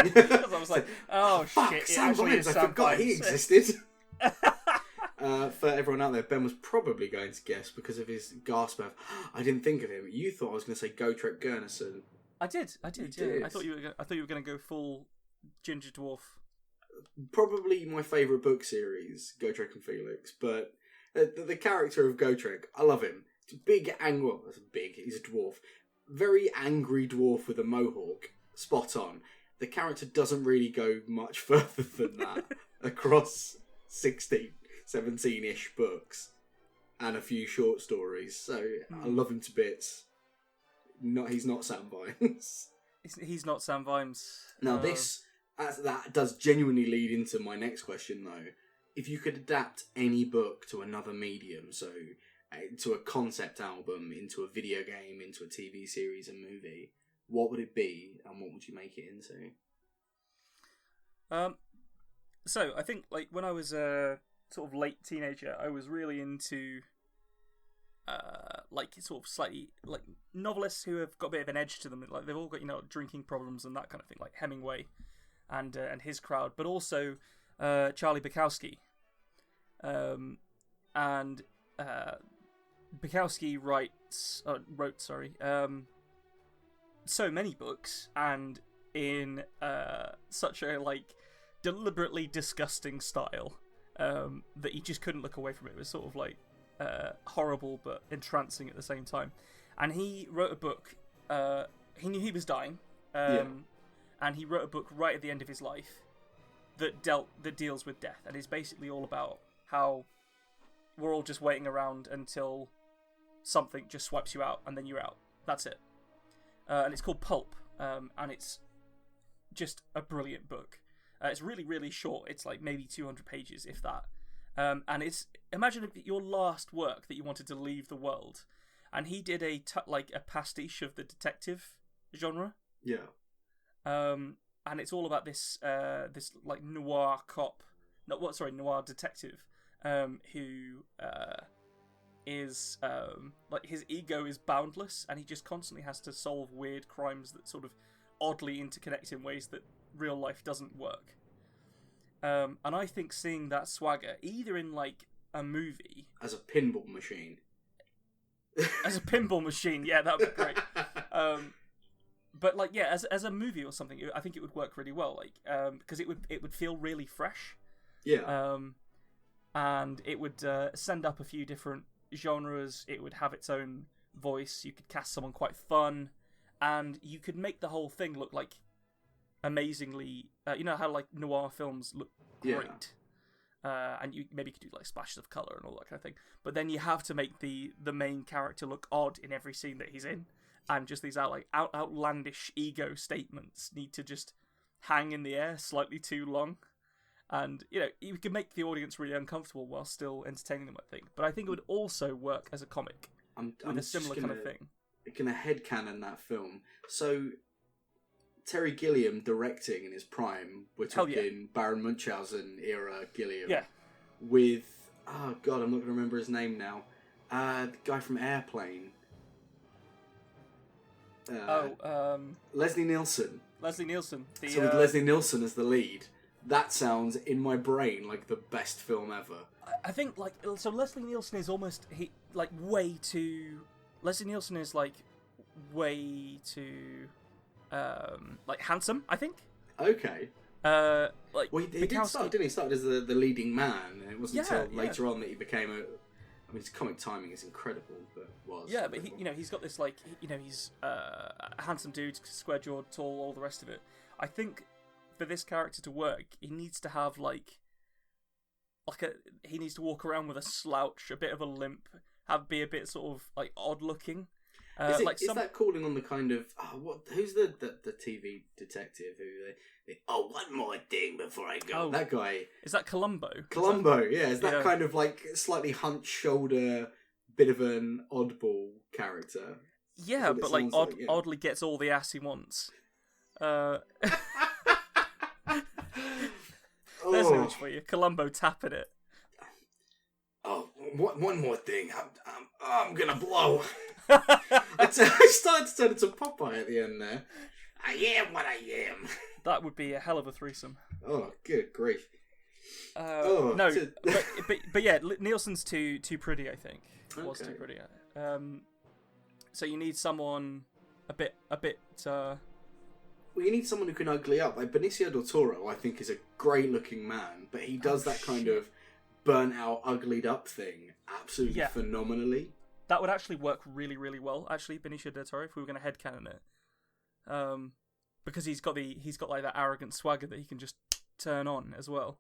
because I was like, "Oh fuck, shit!" Sam Vimes! I forgot he existed. For everyone out there, Ben was probably going to guess because of his gasp of, I didn't think of him. You thought I was going to say Gotrek Gurneson. I did. You Yeah. did. I thought you were going to go full ginger dwarf. Probably my favourite book series, Gotrek and Felix. But the character of Gotrek, I love him. It's a big, he's a dwarf. Very angry dwarf with a mohawk. Spot on. The character doesn't really go much further than that across 17-ish books and a few short stories. So I love him to bits. He's not Sam Vimes. He's not Sam Vimes. Now that does genuinely lead into my next question though. If you could adapt any book to another medium, so to a concept album, into a video game, into a TV series, a movie, what would it be and what would you make it into? So I think like when I was a sort of late teenager, I was really into like sort of slightly like novelists who have got a bit of an edge to them. Like they've all got drinking problems and that kind of thing, like Hemingway and his crowd, but also Charlie Bukowski. And Bukowski wrote so many books, and in such a like deliberately disgusting style that you just couldn't look away from it. It was sort of like horrible but entrancing at the same time. And he wrote a book. He knew he was dying, and he wrote a book right at the end of his life that deals with death, and is basically all about how we're all just waiting around until something just swipes you out and then you're out. That's it. And it's called Pulp, and it's just a brilliant book. It's really, really short. It's like maybe 200 pages, if that. And it's, imagine your last work that you wanted to leave the world. And he did a pastiche of the detective genre. Yeah. And it's all about this like noir detective, who is like his ego is boundless, and he just constantly has to solve weird crimes that sort of oddly interconnect in ways that real life doesn't work. And I think seeing that swagger, either in like a movie as a pinball machine, yeah, that would be great. But like, yeah, as a movie or something, I think it would work really well. Like, because it would feel really fresh. Yeah. And it would send up a few different genres. It would have its own voice. You could cast someone quite fun, and you could make the whole thing look like amazingly. You know how like noir films look great. And you maybe could do like splashes of color and all that kind of thing. But then you have to make the main character look odd in every scene that he's in, and just these outlandish ego statements need to just hang in the air slightly too long. And, you know, you can make the audience really uncomfortable while still entertaining them, I think. But I think it would also work as a comic with a similar kind of thing. Gonna headcanon that film. So, Terry Gilliam directing in his prime, we're talking Baron Munchausen era Gilliam. Yeah. With, oh god, I'm not gonna remember his name now. The guy from Airplane. Leslie Nielsen. Leslie Nielsen. So with Leslie Nielsen as the lead, that sounds in my brain like the best film ever. I think like so Leslie Nielsen is almost way too. Leslie Nielsen is like way too handsome, I think. Okay. Well, he did start, didn't he? He started as the leading man, and it wasn't until later on that he became a. I mean, his comic timing is incredible, but was. Yeah, but he's got this he's a handsome dude, square jawed, tall, all the rest of it. I think for this character to work, he needs to have he needs to walk around with a slouch, a bit of a limp, be a bit sort of like odd looking. Is that calling on the kind of who's the TV detective who one more thing before I go? Oh, that guy, is that Columbo? Is that kind of like slightly hunched shoulder, bit of an oddball character? Yeah, but oddly gets all the ass he wants. There's an image for you. Columbo tapping it. Oh, one more thing. I'm gonna blow. I started to turn into Popeye at the end there. I am what I am. That would be a hell of a threesome. Oh, good grief. But yeah, Nielsen's too pretty, I think. Okay. Was too pretty. So you need someone a bit. Well, you need someone who can ugly up. Like Benicio del Toro, I think, is a great-looking man, but he does that kind of burnt-out, uglied-up thing absolutely phenomenally. That would actually work really, really well. Actually, Benicio del Toro, if we were going to headcanon it, because he's got like that arrogant swagger that he can just turn on as well.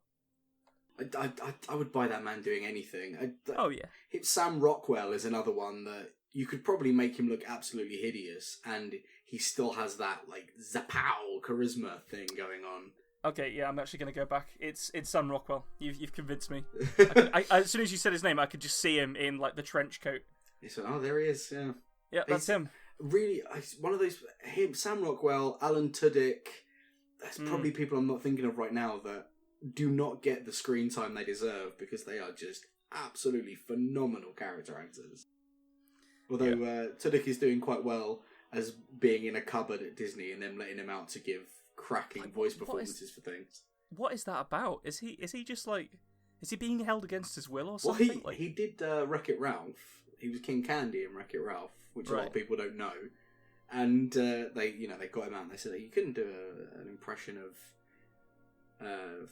I would buy that man doing anything. Oh yeah. Sam Rockwell is another one that you could probably make him look absolutely hideous, and he still has that like zapow charisma thing going on. Okay, yeah, I'm actually going to go back. It's Sam Rockwell. You've convinced me. As soon as you said his name, I could just see him in like the trench coat. There he is. Yeah. Yeah, that's him. Really, one of those. Sam Rockwell, Alan Tudyk. That's probably people I'm not thinking of right now that do not get the screen time they deserve because they are just absolutely phenomenal character actors. Although Tudyk is doing quite well as being in a cupboard at Disney and then letting him out to give cracking voice performances for things. What is that about? Is he just like? Is he being held against his will or something? Well, he did Wreck-It Ralph. He was King Candy in Wreck-It Ralph, which a lot of people don't know. And they got him out and they said that you couldn't do an impression of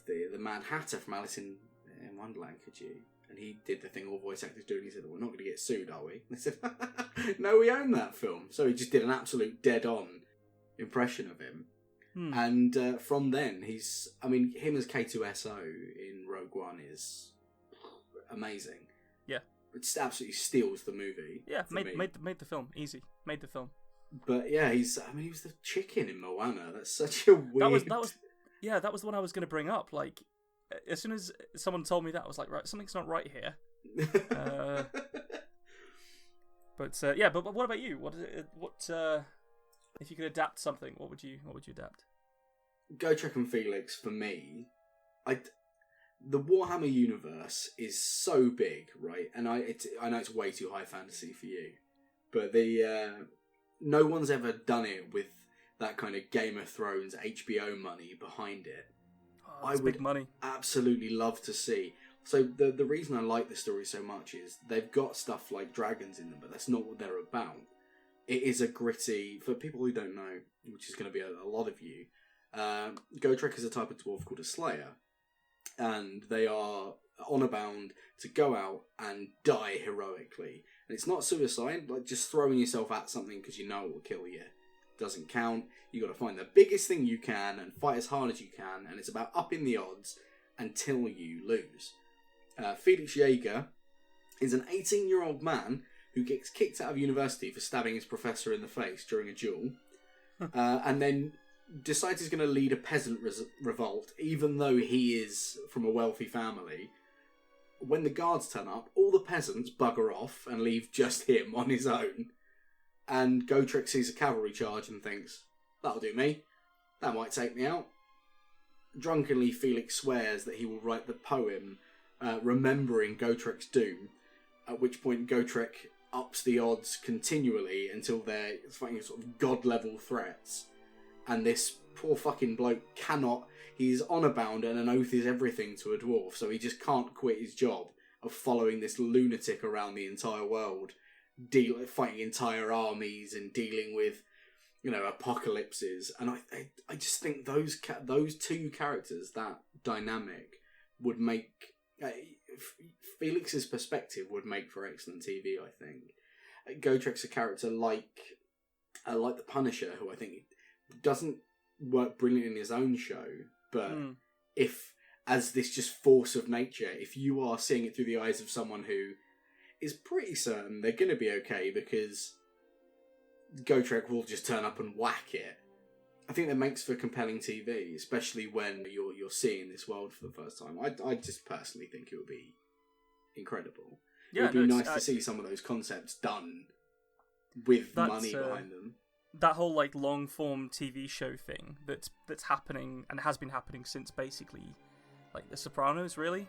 the Mad Hatter from Alice in Wonderland, could you? And he did the thing all voice actors do, and he said, "We're not going to get sued, are we?" And they said, "No, we own that film." So he just did an absolute dead-on impression of him. And from then, him as K2SO in Rogue One is amazing. Yeah. It just absolutely steals the movie. Yeah, made the film easy. Made the film. But yeah, he was the chicken in Moana. That's such a weird. That was the one I was going to bring up. Like, as soon as someone told me that, I was like, right, something's not right here. But what about you? What if you could adapt something? What would you adapt? Gotrek and Felix for me. the Warhammer universe is so big, right? And I know it's way too high fantasy for you, but no one's ever done it with that kind of Game of Thrones HBO money behind it. Oh, that's big money. Absolutely love to see. So the reason I like the story so much is they've got stuff like dragons in them, but that's not what they're about. It is a gritty, for people who don't know, which is going to be a lot of you, Gotrek is a type of dwarf called a Slayer, and they are honour bound to go out and die heroically. And it's not suicide, like just throwing yourself at something because you know it will kill you. Doesn't count. You got to find the biggest thing you can and fight as hard as you can, and it's about upping the odds until you lose. Felix Jaeger is an 18-year-old man who gets kicked out of university for stabbing his professor in the face during a duel, and then decides he's going to lead a peasant revolt, even though he is from a wealthy family. When the guards turn up, all the peasants bugger off and leave just him on his own. And Gotrek sees a cavalry charge and thinks, that'll do me. That might take me out. Drunkenly, Felix swears that he will write the poem remembering Gotrek's doom, at which point Gotrek ups the odds continually until they're fighting sort of god-level threats. And this poor fucking bloke cannot... He's honour bound and an oath is everything to a dwarf, so he just can't quit his job of following this lunatic around the entire world, fighting entire armies and dealing with, apocalypses. And I just think those two characters, that dynamic, would make... Felix's perspective would make for excellent TV, I think. Gotrek's a character like the Punisher, who I think doesn't work brilliantly in his own show, but if, as this just force of nature, if you are seeing it through the eyes of someone who is pretty certain they're going to be okay because Gotrek will just turn up and whack it, I think that makes for compelling TV, especially when you're seeing this world for the first time. I just personally think it would be incredible. Yeah, it would be nice to see some of those concepts done with money behind them. That whole long form TV show thing that's happening and has been happening since basically The Sopranos, really,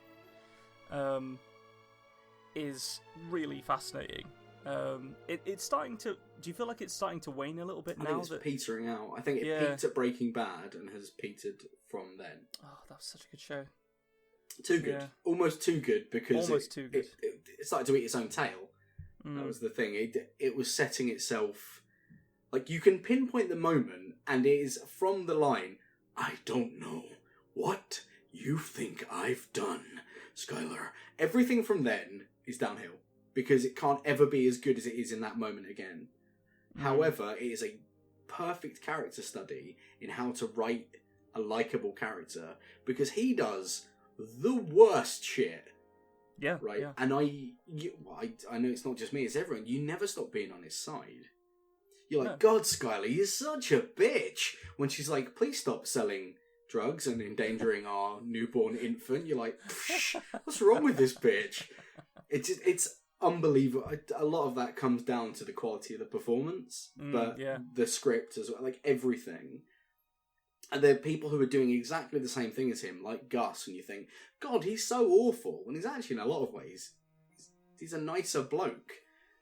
is really fascinating. It's starting to. Do you feel like it's starting to wane a little bit now? I think it's petering out. I think it peaked at Breaking Bad and has petered from then. Oh, that was such a good show. Too good, almost too good, because it started to eat its own tail. That was the thing. It was setting itself. You can pinpoint the moment, and it is from the line, "I don't know what you think I've done, Skylar." Everything from then is downhill, because it can't ever be as good as it is in that moment again. However, it is a perfect character study in how to write a likeable character, because he does the worst shit. Yeah. Right? Yeah. And I know it's not just me, it's everyone. You never stop being on his side. You're like, God, Skylar, you're such a bitch. When she's like, please stop selling drugs and endangering our newborn infant, you're like, what's wrong with this bitch? It's unbelievable. A lot of that comes down to the quality of the performance, but the script as well, everything. And there are people who are doing exactly the same thing as him, like Gus, and you think, God, he's so awful. When he's actually, in a lot of ways, he's a nicer bloke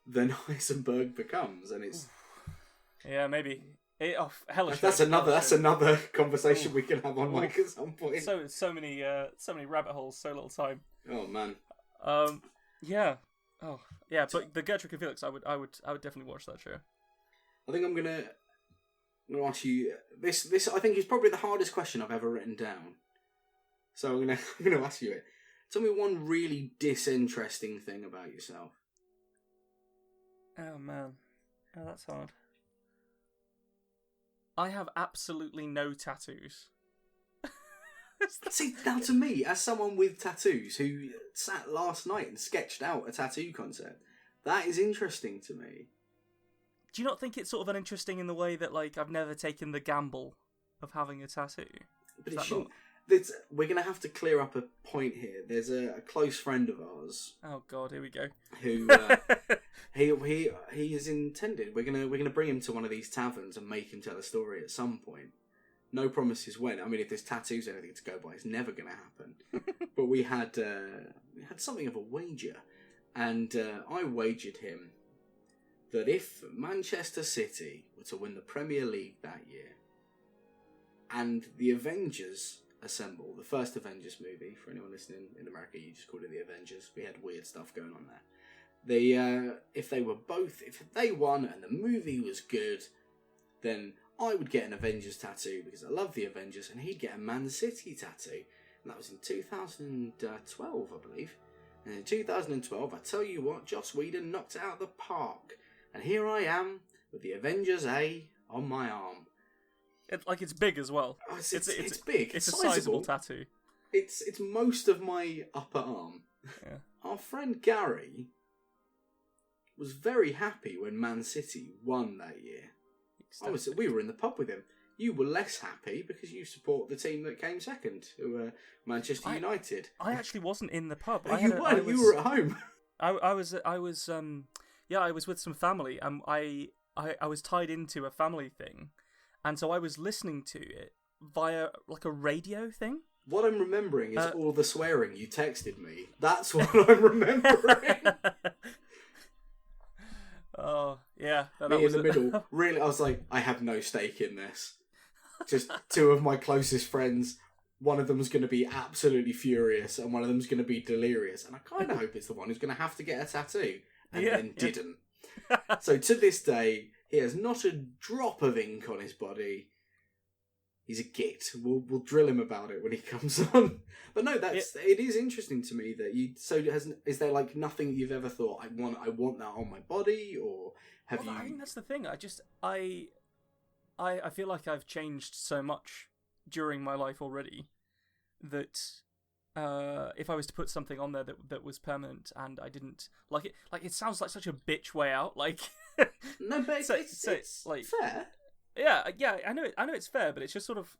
than Heisenberg becomes, and it's... Yeah, maybe. That's another conversation we can have on mic at some point. So many rabbit holes, so little time. Oh man. Yeah. Oh yeah, but the Gertrude and Felix, I would definitely watch that show. I think I'm gonna ask you this. I think is probably the hardest question I've ever written down. So I'm gonna ask you it. Tell me one really disinteresting thing about yourself. Oh man, that's hard. I have absolutely no tattoos. See, now to me, as someone with tattoos who sat last night and sketched out a tattoo concept, that is interesting to me. Do you not think it's sort of uninteresting in the way that, I've never taken the gamble of having a tattoo? But it shouldn't. We're going to have to clear up a point here. There's a close friend of ours. Oh God, here we go. Who he is intended. We're gonna bring him to one of these taverns and make him tell a story at some point. No promises when. I mean, if there's tattoos or anything to go by, it's never going to happen. But we had something of a wager, and I wagered him that if Manchester City were to win the Premier League that year, and the Avengers assemble, the first Avengers movie, for anyone listening in America, you just called it the Avengers. We had weird stuff going on there. If they won and the movie was good, then I would get an Avengers tattoo because I love the Avengers, and he'd get a Man City tattoo. And that was in 2012, I believe. And in 2012, I tell you what, Joss Whedon knocked it out of the park. And here I am with the Avengers A on my arm. It's big as well. Oh, it's big. It's a sizable. sizable tattoo. It's most of my upper arm. Yeah. Our friend Gary was very happy when Man City won that year. We were in the pub with him. You were less happy because you support the team that came second, who were Manchester United. I actually wasn't in the pub. You were at home. I was with some family, and I was tied into a family thing, and so I was listening to it via like a radio thing. What I'm remembering is all the swearing you texted me. That's what I'm remembering. Oh, yeah. Me in the middle. Really, I was like, I have no stake in this. Just two of my closest friends. One of them's going to be absolutely furious, and one of them's going to be delirious. And I kind of hope it's the one who's going to have to get a tattoo. And then didn't. So to this day, he has not a drop of ink on his body. He's a git. We'll drill him about it when he comes on. But no, it is interesting to me that you. So is there like nothing you've ever thought I want that on my body, or have you? I think that's the thing. I feel like I've changed so much during my life already that if I was to put something on there that was permanent and I didn't like it sounds like such a bitch way out. Like no, but it's like fair. Yeah, I know it's fair, but it's just sort of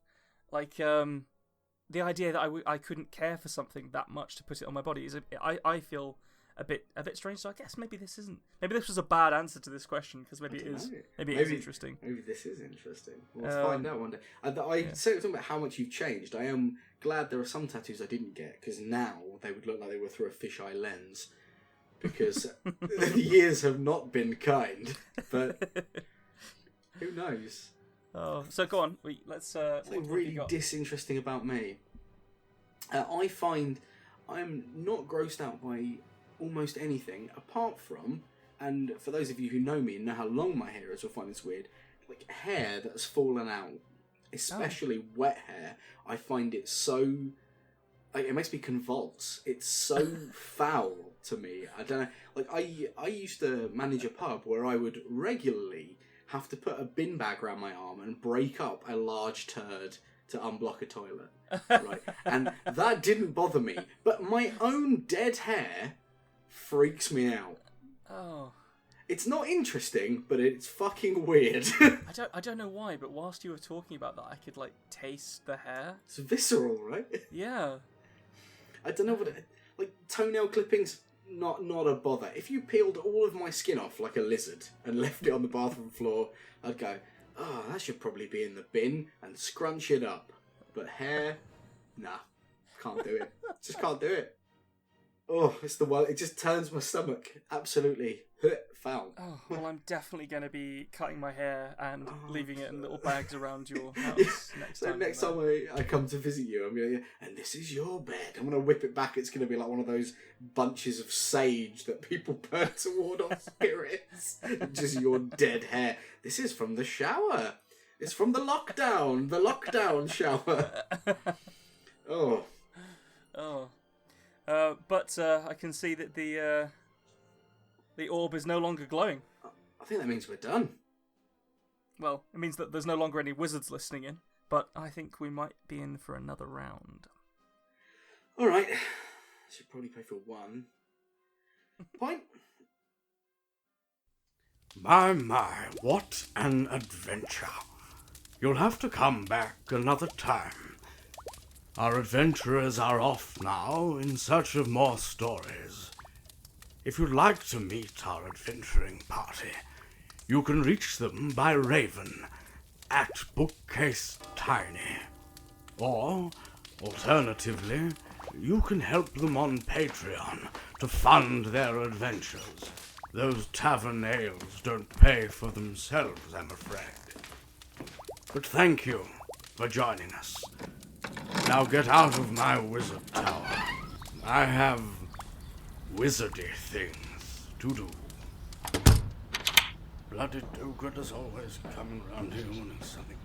like the idea that I couldn't care for something that much to put it on my body is I feel a bit strange. So I guess maybe this was a bad answer to this question because maybe it is interesting. Maybe this is interesting. We'll find out one day. I say something about how much you've changed. I am glad there are some tattoos I didn't get because now they would look like they were through a fisheye lens because the years have not been kind. But who knows? Oh, so go on. Let's. Something really disinteresting about me. I find I'm not grossed out by almost anything apart from, and for those of you who know me and know how long my hair is, will find this weird, like hair that's fallen out, especially wet hair. I find it so. It makes me convulse. It's so foul to me. I don't know. Like I used to manage a pub where I would regularly have to put a bin bag around my arm and break up a large turd to unblock a toilet, right? And that didn't bother me, but my own dead hair freaks me out. Oh, it's not interesting, but it's fucking weird. I don't know why, but whilst you were talking about that, I could like taste the hair. It's visceral, right? Yeah. I don't know what like toenail clippings. Not a bother. If you peeled all of my skin off like a lizard and left it on the bathroom floor, I'd go, oh, that should probably be in the bin and scrunch it up. But hair, nah, can't do it. Just can't do it. Oh, it's the one. It just turns my stomach absolutely foul. Oh, well, I'm definitely going to be cutting my hair and leaving it in little bags around your house next time. So next time I come to visit you, I'm going to, and this is your bed. I'm going to whip it back. It's going to be like one of those bunches of sage that people burn to ward off spirits. Just your dead hair. This is from the shower. It's from the lockdown shower. Oh. But I can see that the orb is no longer glowing. I think that means we're done. Well, it means that there's no longer any wizards listening in, but I think we might be in for another round. All right. I should probably pay for one point. My, what an adventure. You'll have to come back another time. Our adventurers are off now in search of more stories. If you'd like to meet our adventuring party, you can reach them by Raven at Bookcase Tiny. Or, alternatively, you can help them on Patreon to fund their adventures. Those tavern ales don't pay for themselves, I'm afraid. But thank you for joining us. Now get out of my wizard tower. I have wizardy things to do. Bloody do-gooders always coming around here wanting something